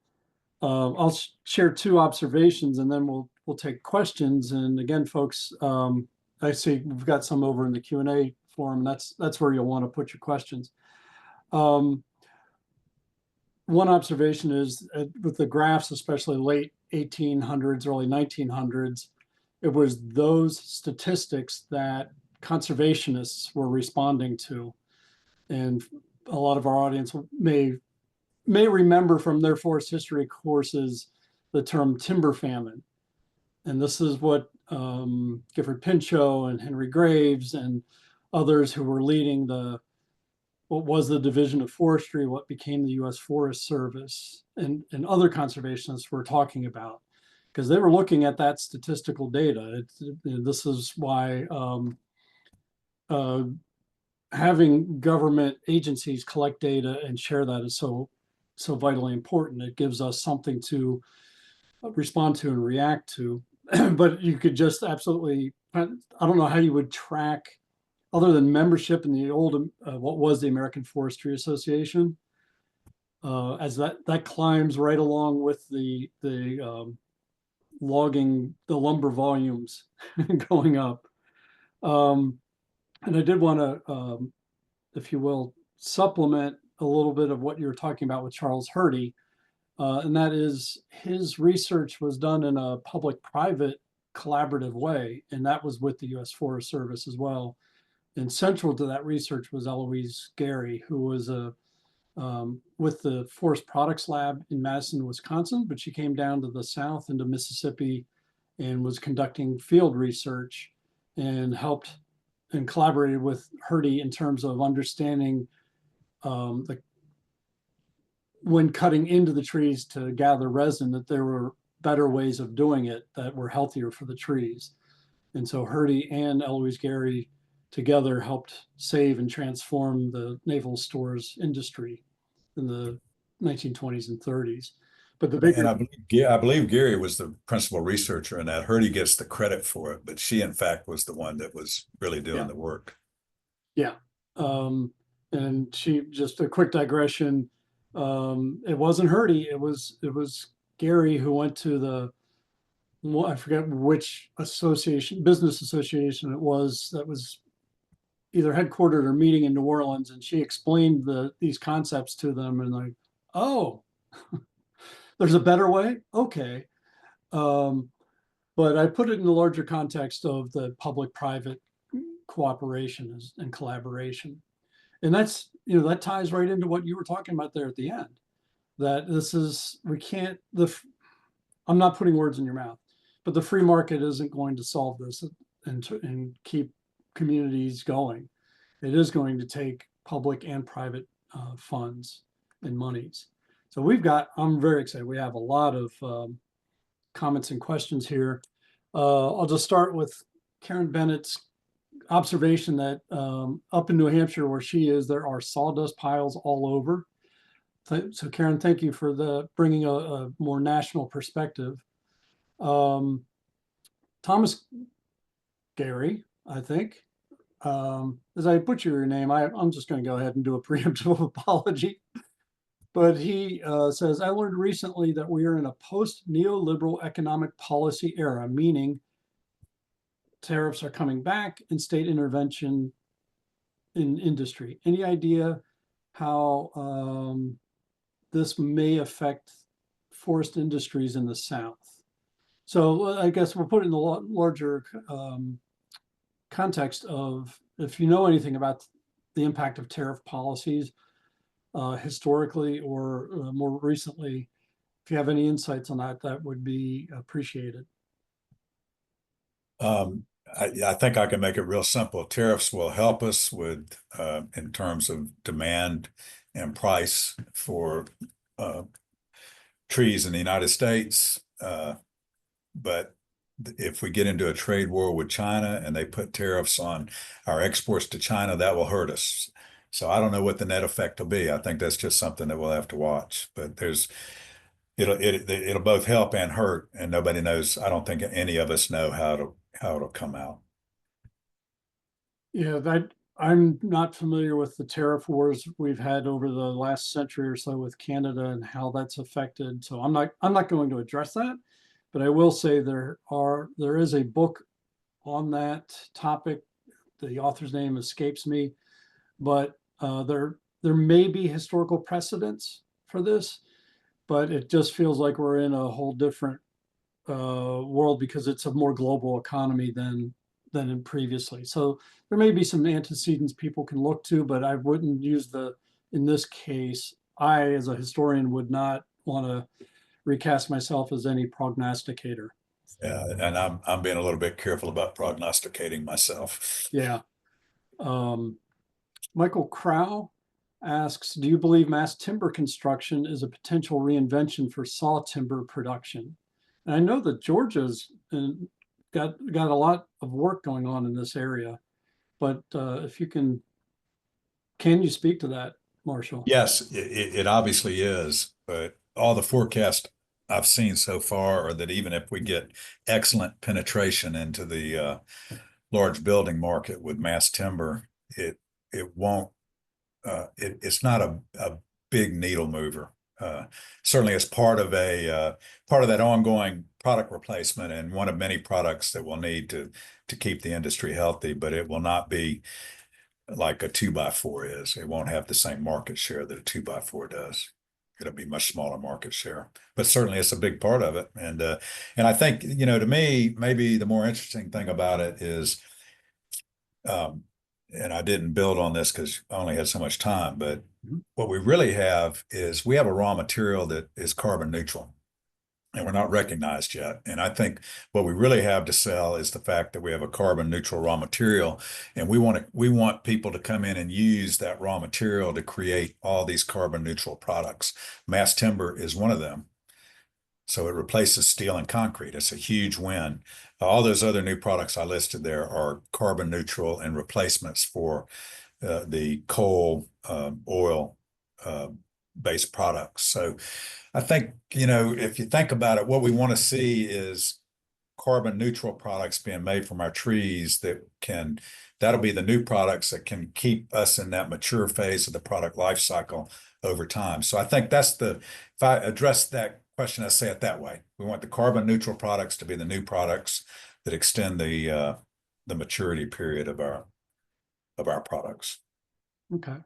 Speaker 1: I'll share two observations, and then we'll take questions. And again, folks, I see we've got some over in the Q&A forum. That's where you'll want to put your questions. One observation is with the graphs, especially late 1800s, early 1900s, it was those statistics that conservationists were responding to. And a lot of our audience may remember from their forest history courses the term timber famine. And this is what Gifford Pinchot and Henry Graves and others who were leading what was the Division of Forestry, what became the U.S. Forest Service, and other conservationists were talking about, because they were looking at that statistical data. This is why having government agencies collect data and share that is so vitally important. It gives us something to respond to and react to. But you could just absolutely, I don't know how you would track, other than membership in the old, what was the American Forestry Association, as that climbs right along with the logging, the lumber volumes going up. And I did want to, if you will, supplement a little bit of what you were talking about with Charles Hurdy. And that is, his research was done in a public-private collaborative way, and that was with the U.S. Forest Service as well. And central to that research was Eloise Gary, who was with the Forest Products Lab in Madison, Wisconsin, but she came down to the south into Mississippi and was conducting field research and helped and collaborated with Hurdy in terms of understanding when cutting into the trees to gather resin, that there were better ways of doing it that were healthier for the trees. And so Hurdy and Eloise Gary together helped save and transform the naval stores industry in the 1920s and 30s. But the bigger,
Speaker 2: And I believe Gary was the principal researcher in that. Hurdy gets the credit for it, but she, in fact, was the one that was really doing the work.
Speaker 1: Yeah. And she, just a quick digression, it wasn't Hurdy, it was Gary who went to I forget which business association it was, that was either headquartered or meeting in New Orleans, and she explained these concepts to them, and oh, there's a better way. Okay. But I put it in the larger context of the public-private cooperation and collaboration. And that's, that ties right into what you were talking about there at the end, that this is, we can't, I'm not putting words in your mouth, but the free market isn't going to solve this and keep communities going. It is going to take public and private funds and monies. So I'm very excited. We have a lot of comments and questions here. I'll just start with Karen Bennett's observation that up in New Hampshire where she is, there are sawdust piles all over. So Karen, thank you for bringing a more national perspective. Thomas Gary, I think, as I butcher your name, I'm just going to go ahead and do a preemptive apology. But he says, I learned recently that we are in a post-neoliberal economic policy era, meaning tariffs are coming back and state intervention in industry. Any idea how this may affect forest industries in the South? So I guess we'll put it in the larger context of, if you know anything about the impact of tariff policies historically or more recently, if you have any insights on that, that would be appreciated.
Speaker 2: I think I can make it real simple. Tariffs will help us with in terms of demand and price for trees in the United States. But if we get into a trade war with China and they put tariffs on our exports to China, that will hurt us. So I don't know what the net effect will be. I think that's just something that we'll have to watch. But it'll both help and hurt, and nobody knows. I don't think any of us know how it'll come out.
Speaker 1: Yeah, I'm not familiar with the tariff wars we've had over the last century or so with Canada and how that's affected. So I'm not going to address that, but I will say there is a book on that topic. The author's name escapes me, but there may be historical precedents for this, but it just feels like we're in a whole different world because it's a more global economy than in previously. So there may be some antecedents people can look to, but I wouldn't use in this case, I, as a historian, would not want to recast myself as any prognosticator.
Speaker 2: Yeah, and I'm being a little bit careful about prognosticating myself.
Speaker 1: Yeah. Michael Crow asks, do you believe mass timber construction is a potential reinvention for saw timber production? And I know that Georgia's got a lot of work going on in this area, but if you can you speak to that, Marshall?
Speaker 2: Yes, it obviously is, but all the forecasts I've seen so far are that even if we get excellent penetration into the large building market with mass timber, it won't it's not a big needle mover. Certainly, as part of that ongoing product replacement and one of many products that we'll need to keep the industry healthy, but it will not be like a 2x4 is. It won't have the same market share that a 2x4 does. It'll be much smaller market share, but certainly it's a big part of it. And I think, to me, maybe the more interesting thing about it is, and I didn't build on this because I only had so much time, but what we really have is we have a raw material that is carbon neutral. And we're not recognized yet. And I think what we really have to sell is the fact that we have a carbon neutral raw material, and we want people to come in and use that raw material to create all these carbon neutral products. Mass timber is one of them. So it replaces steel and concrete. It's a huge win. All those other new products I listed there are carbon neutral and replacements for the coal, oil based products. So I think, if you think about it, what we want to see is carbon neutral products being made from our trees that'll be the new products that can keep us in that mature phase of the product life cycle over time. So I think if I address that question, I say it that way. We want the carbon neutral products to be the new products that extend the maturity period of our products.
Speaker 1: Okay.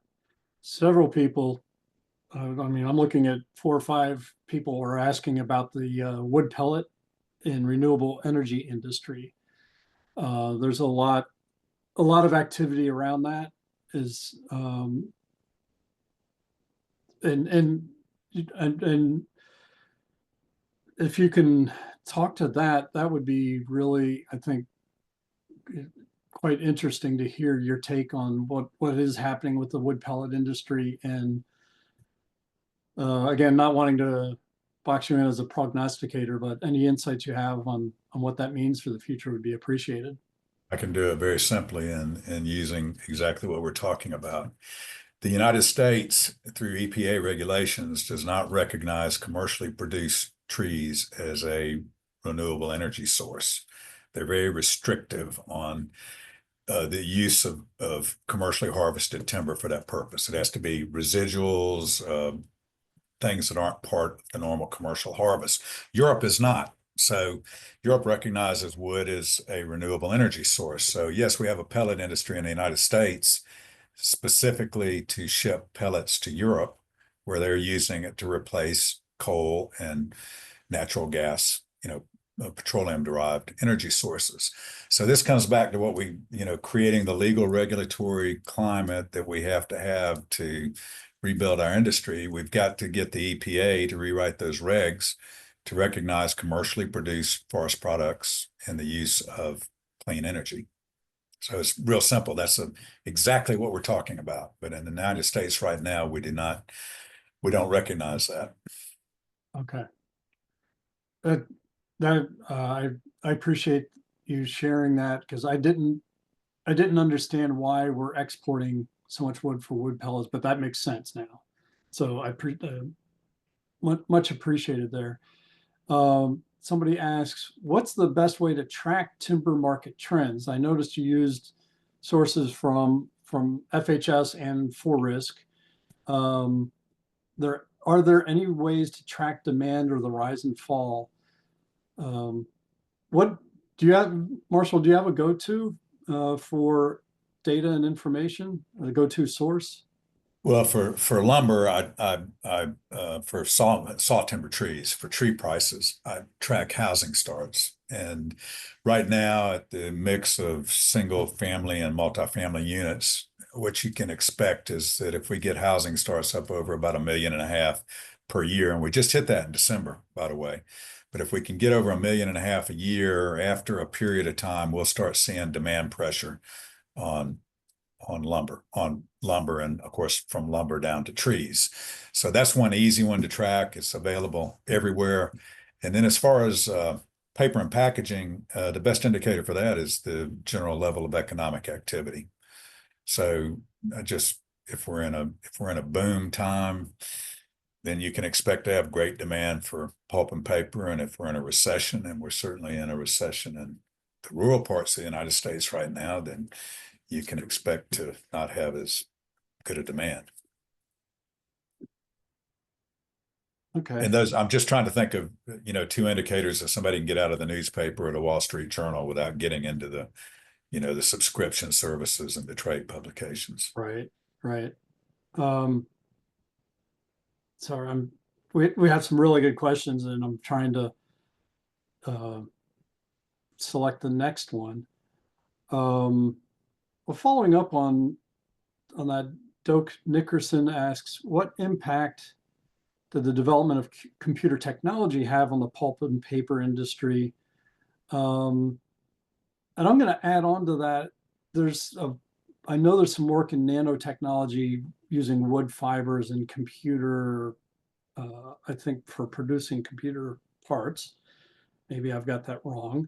Speaker 1: Several people, I'm looking at 4 or 5 people are asking about the wood pellet in renewable energy industry. There's a lot of activity around that. Is and and if you can talk to that, that would be really, I think, quite interesting to hear your take on what is happening with the wood pellet industry. And again, not wanting to box you in as a prognosticator, but any insights you have on what that means for the future would be appreciated.
Speaker 2: I can do it very simply in using exactly what we're talking about. The United States, through EPA regulations, does not recognize commercially produced trees as a renewable energy source. They're very restrictive on the use of commercially harvested timber for that purpose. It has to be residuals, things that aren't part of the normal commercial harvest. Europe is not. So Europe recognizes wood as a renewable energy source. So yes, we have a pellet industry in the United States specifically to ship pellets to Europe, where they're using it to replace coal and natural gas, petroleum derived energy sources. So this comes back to what creating the legal regulatory climate that we have to rebuild our industry. We've got to get the EPA to rewrite those regs to recognize commercially produced forest products and the use of clean energy. So it's real simple. That's exactly what we're talking about. But in the United States right now, we don't recognize that.
Speaker 1: Okay. I appreciate you sharing that, because I didn't understand why we're exporting so much wood for wood pellets, but that makes sense now. So much appreciated there. Somebody asks, what's the best way to track timber market trends? I noticed you used sources from FHS and For Risk. Are there any ways to track demand or the rise and fall? What do you have, Marshall? Do you have a go-to for data and information, a go-to source?
Speaker 2: Well, for lumber, for saw timber trees, for tree prices, I track housing starts. And right now, at the mix of single family and multifamily units, what you can expect is that if we get housing starts up over about 1.5 million per year, and we just hit that in December, by the way. But if we can get over 1.5 million a year, after a period of time, we'll start seeing demand pressure on lumber, and of course from lumber down to trees. So that's one easy one to track. It's available everywhere. And then as far as paper and packaging, the best indicator for that is the general level of economic activity. So if we're in a boom time, then you can expect to have great demand for pulp and paper. And if we're in a recession, and we're certainly in a recession in the rural parts of the United States right now, then you can expect to not have as good a demand.
Speaker 1: Okay.
Speaker 2: And those, I'm just trying to think of, two indicators that somebody can get out of the newspaper or the Wall Street Journal without getting into the subscription services and the trade publications.
Speaker 1: Right. Right. Sorry, we have some really good questions, and I'm trying to select the next one. Well, following up on that, Doak Nickerson asks, what impact did the development of computer technology have on the pulp and paper industry? And I'm going to add on to that. I know there's some work in nanotechnology using wood fibers and computer, I think for producing computer parts. Maybe I've got that wrong.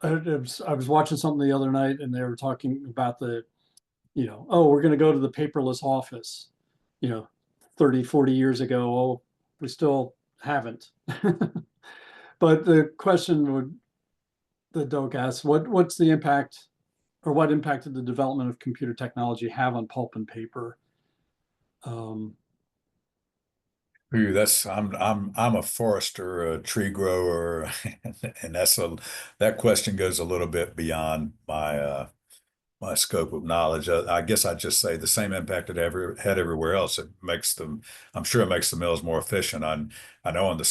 Speaker 1: I was watching something the other night, and they were talking about we're going to go to the paperless office, 30, 40 years ago. Oh, we still haven't. But the question the Doak asks, what's the impact, or what impact did the development of computer technology have on pulp and paper?
Speaker 2: Ooh, I'm a forester, a tree grower, and that question goes a little bit beyond my scope of knowledge. I guess I'd just say the same impact it ever had everywhere else. It makes them, I'm sure it makes the mills more efficient. I know on the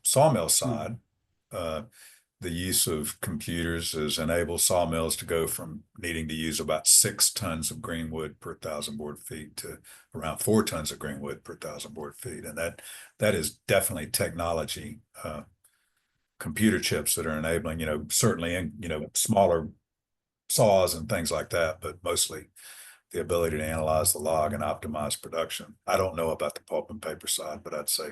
Speaker 2: sawmill
Speaker 1: Hmm.
Speaker 2: side, uh, the use of computers has enabled sawmills to go from needing to use about 6 tons of green wood per thousand board feet to around 4 tons of green wood per thousand board feet. And that is definitely technology, computer chips that are enabling, certainly in, smaller saws and things like that, but mostly the ability to analyze the log and optimize production. I don't know about the pulp and paper side, but I'd say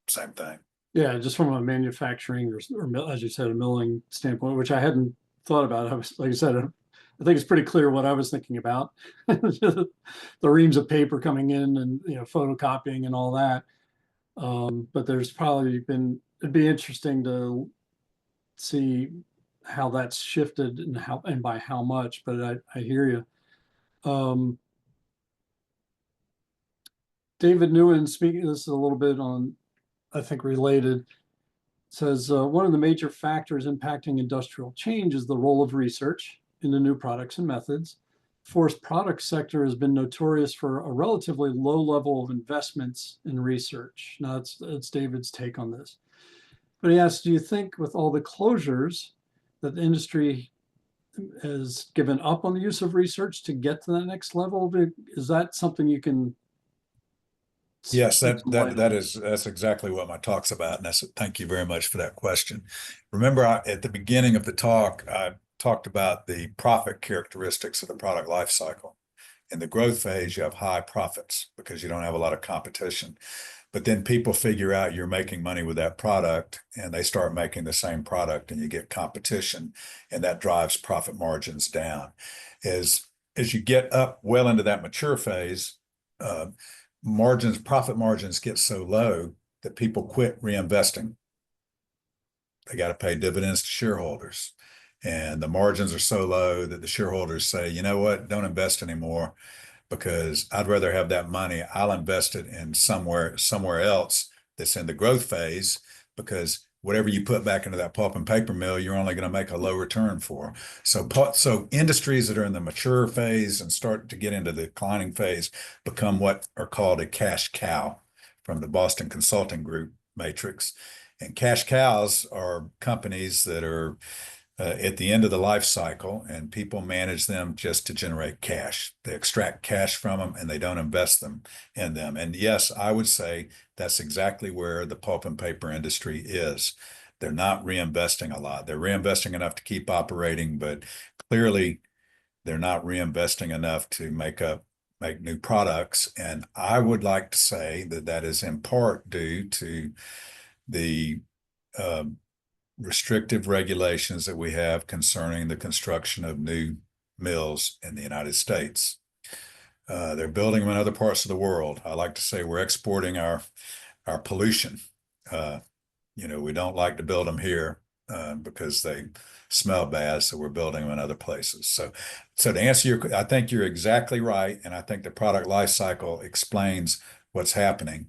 Speaker 2: same thing.
Speaker 1: Yeah, just from a manufacturing as you said, a milling standpoint, which I hadn't thought about. I was, like I said, I think it's pretty clear what I was thinking about. The reams of paper coming in and, photocopying and all that. But there's probably it'd be interesting to see how that's shifted and by how much, but I hear you. Um, David Newen, speaking, this is a little bit on, I think, related, says one of the major factors impacting industrial change is the role of research into new products and methods. Forest products sector has been notorious for a relatively low level of investments in research. Now, that's David's take on this. But he asks, do you think with all the closures that the industry has given up on the use of research to get to that next level? Is that something you can
Speaker 2: Yes,
Speaker 1: shed some light on?
Speaker 2: that's exactly what my talk's about. And thank you very much for that question. Remember, at the beginning of the talk, I talked about the profit characteristics of the product life cycle. In the growth phase, you have high profits because you don't have a lot of competition. But then people figure out you're making money with that product and they start making the same product and you get competition and that drives profit margins down. As you get up well into that mature phase, uh, profit margins get so low that people quit reinvesting. They got to pay dividends to shareholders. And the margins are so low that the shareholders say, you know what, don't invest anymore because I'd rather have that money. I'll invest it in somewhere else that's in the growth phase because whatever you put back into that pulp and paper mill, you're only going to make a low return for. So industries that are in the mature phase and start to get into the declining phase become what are called a cash cow from the Boston Consulting Group matrix. And cash cows are companies that are at the end of the life cycle, and people manage them just to generate cash. They extract cash from them and they don't invest them in them. And yes, I would say that's exactly where the pulp and paper industry is. They're not reinvesting a lot. They're reinvesting enough to keep operating, but clearly they're not reinvesting enough to make new products. And I would like to say that that is in part due to the uh, restrictive regulations that we have concerning the construction of new mills in the United States. They're building them in other parts of the world. I like to say we're exporting our pollution. Uh, we don't like to build them here because they smell bad, so we're building them in other places. So to answer I think you're exactly right, and I think the product life cycle explains what's happening.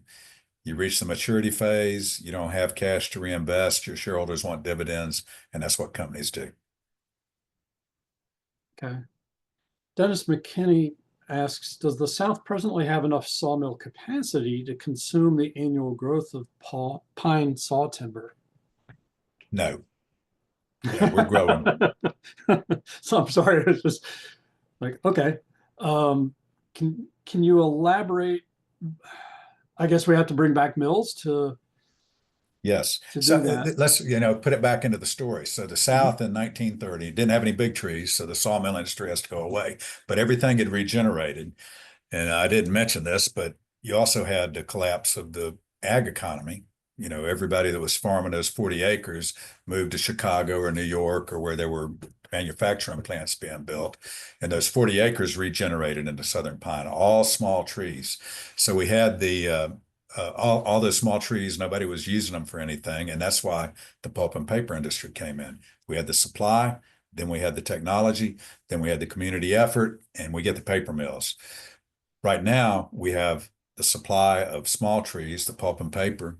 Speaker 2: You reach the maturity phase, you don't have cash to reinvest, your shareholders want dividends, and that's what companies do.
Speaker 1: Okay. Dennis McKinney asks, does the South presently have enough sawmill capacity to consume the annual growth of pine saw timber?
Speaker 2: No, no, we're growing.
Speaker 1: So I'm sorry, it's just like, okay. Um, can you elaborate? I guess we have to bring back mills
Speaker 2: Yes.
Speaker 1: to
Speaker 2: So
Speaker 1: do that.
Speaker 2: let's, put it back into the story. So the
Speaker 1: Mhm.
Speaker 2: South in 1930 didn't have any big trees, so the sawmill industry has to go away, but everything had regenerated. And I didn't mention this, but you also had the collapse of the ag economy. Everybody that was farming those 40 acres moved to Chicago or New York or where there were manufacturing plants being built. And those 40 acres regenerated into southern pine, all small trees. So we had all those small trees, nobody was using them for anything. And that's why the pulp and paper industry came in. We had the supply, then we had the technology, then we had the community effort, and we get the paper mills. Right now, we have the supply of small trees, the pulp and paper,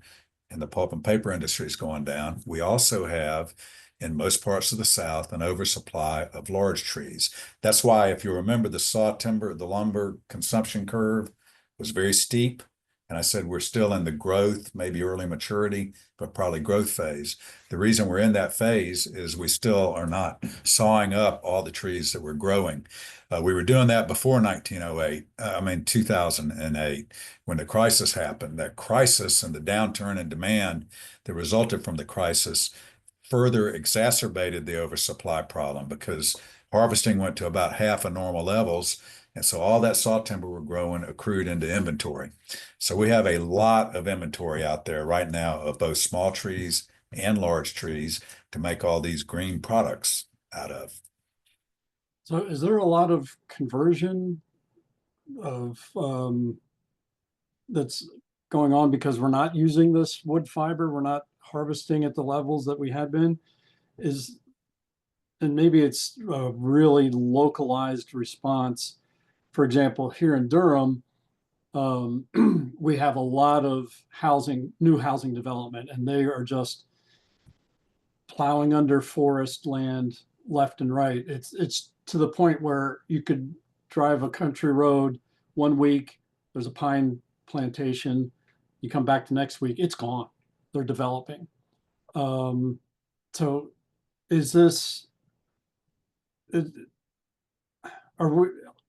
Speaker 2: and the pulp and paper industry is going down. We also have in most parts of the South, an oversupply of large trees. That's why, if you remember, the the lumber consumption curve was very steep. And I said we're still in the growth, maybe early maturity, but probably growth phase. The reason we're in that phase is we still are not sawing up all the trees that we're growing. We were doing that before 1908, 2008, when the crisis happened. That crisis and the downturn in demand that resulted from the crisis further exacerbated the oversupply problem because harvesting went to about half of normal levels. And so all that saw timber we're growing accrued into inventory. So we have a lot of inventory out there right now of both small trees and large trees to make all these green products out of.
Speaker 1: So is there a lot of conversion of that's going on because we're not using this wood fiber? We're not harvesting at the levels that we had been? Is and maybe it's a really localized response. For example, here in Durham, we have a lot of new housing development, and they are just plowing under forest land left and right. It's to the point where you could drive a country road one week, there's a pine plantation. You come back the next week, it's gone. They're developing. Um, so is this, are we,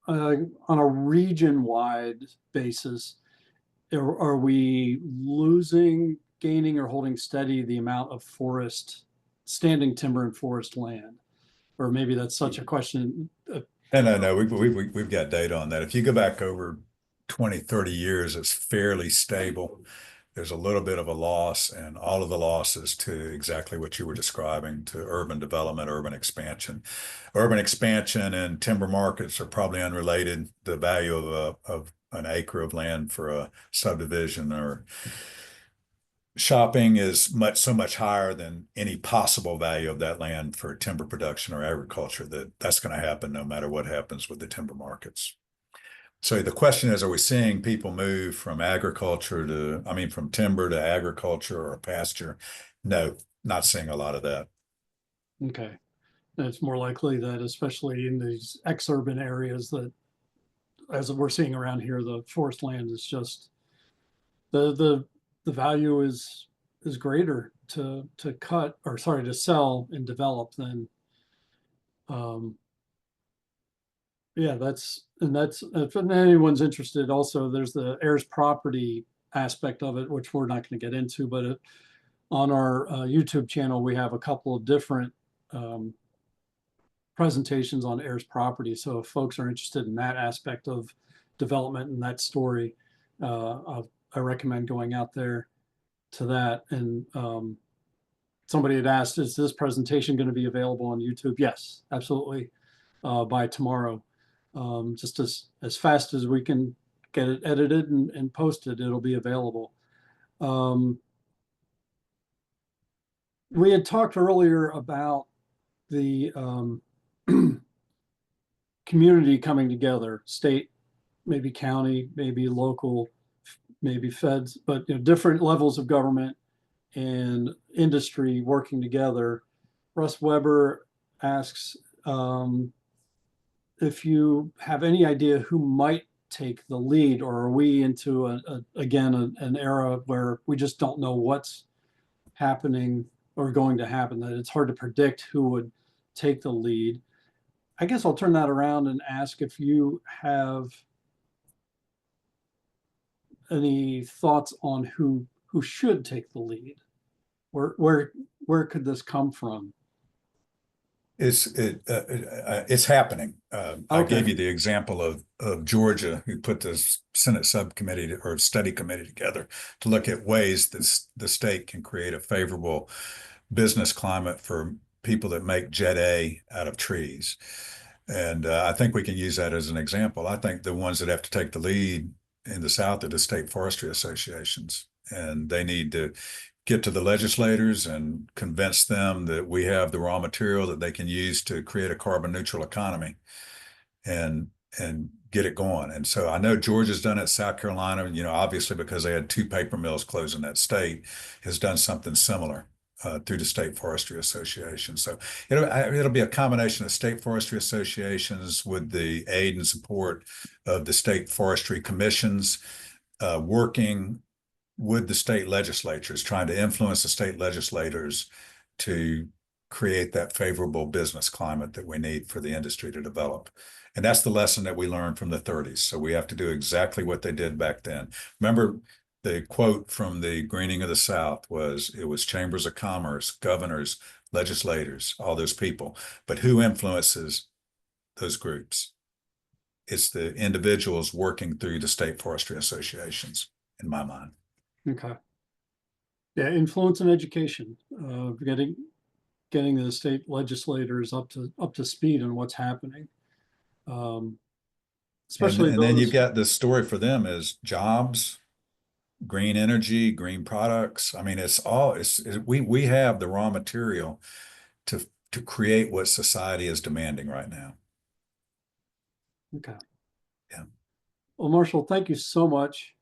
Speaker 1: on a region-wide basis, are we losing, gaining, or holding steady the amount of standing timber and forest land? Or maybe that's such a question.
Speaker 2: No, we've got data on that. If you go back over 20, 30 years, it's fairly stable. There's a little bit of a loss, and all of the losses to exactly what you were describing, to urban development, urban expansion. Urban expansion and timber markets are probably unrelated. The value of an acre of land for a subdivision or shopping is so much higher than any possible value of that land for timber production or agriculture that's going to happen no matter what happens with the timber markets. So the question is, are we seeing people move from from timber to agriculture or pasture? No, not seeing a lot of that.
Speaker 1: Okay. And it's more likely that, especially in these exurban areas, that as we're seeing around here, the forest land is just the value is greater to cut, or sorry, to sell and develop than yeah, that's if anyone's interested. Also, there's the heirs property aspect of it, which we're not going to get into, but on our YouTube channel, we have a couple of different presentations on heirs property. So if folks are interested in that aspect of development and that story, I recommend going out there to that. And somebody had asked, is this presentation going to be available on YouTube? Yes, absolutely. By tomorrow, just as fast as we can get it edited and posted, it'll be available. We had talked earlier about the community coming together, state, maybe county, maybe local, maybe feds, but different levels of government and industry working together. Russ Weber asks if you have any idea who might take the lead, or are we into an era where we just don't know what's happening or going to happen, that it's hard to predict who would take the lead. I guess I'll turn that around and ask if you have any thoughts on who should take the lead. Where could this come from?
Speaker 2: It's happening. I gave you the example of Georgia, who put this Senate subcommittee or study committee together to look at ways that the state can create a favorable business climate for people that make Jet A out of trees. And I think we can use that as an example. I think the ones that have to take the lead in the South are the state forestry associations, and they need to get to the legislators and convince them that we have the raw material that they can use to create a carbon neutral economy and get it going. And so I know Georgia's done it. South Carolina, obviously because they had two paper mills closed in that state, has done something similar. through the state forestry association. So it'll be a combination of state forestry associations with the aid and support of the state forestry commissions, working with the state legislatures, trying to influence the state legislators to create that favorable business climate that we need for the industry to develop. And that's the lesson that we learned from the 30s. So we have to do exactly what they did back then. Remember, the quote from the Greening of the South was, it was chambers of commerce, governors, legislators, all those people. But who influences those groups? It's the individuals working through the state forestry associations, in my mind.
Speaker 1: Okay. Yeah, influence and education, getting the state legislators up to speed on what's happening. Especially
Speaker 2: and then you've
Speaker 1: those.
Speaker 2: got the story for them is jobs, green energy, green products. I mean, we have the raw material to create what society is demanding right now.
Speaker 1: Okay.
Speaker 2: Yeah.
Speaker 1: Well, Marshall, thank you so much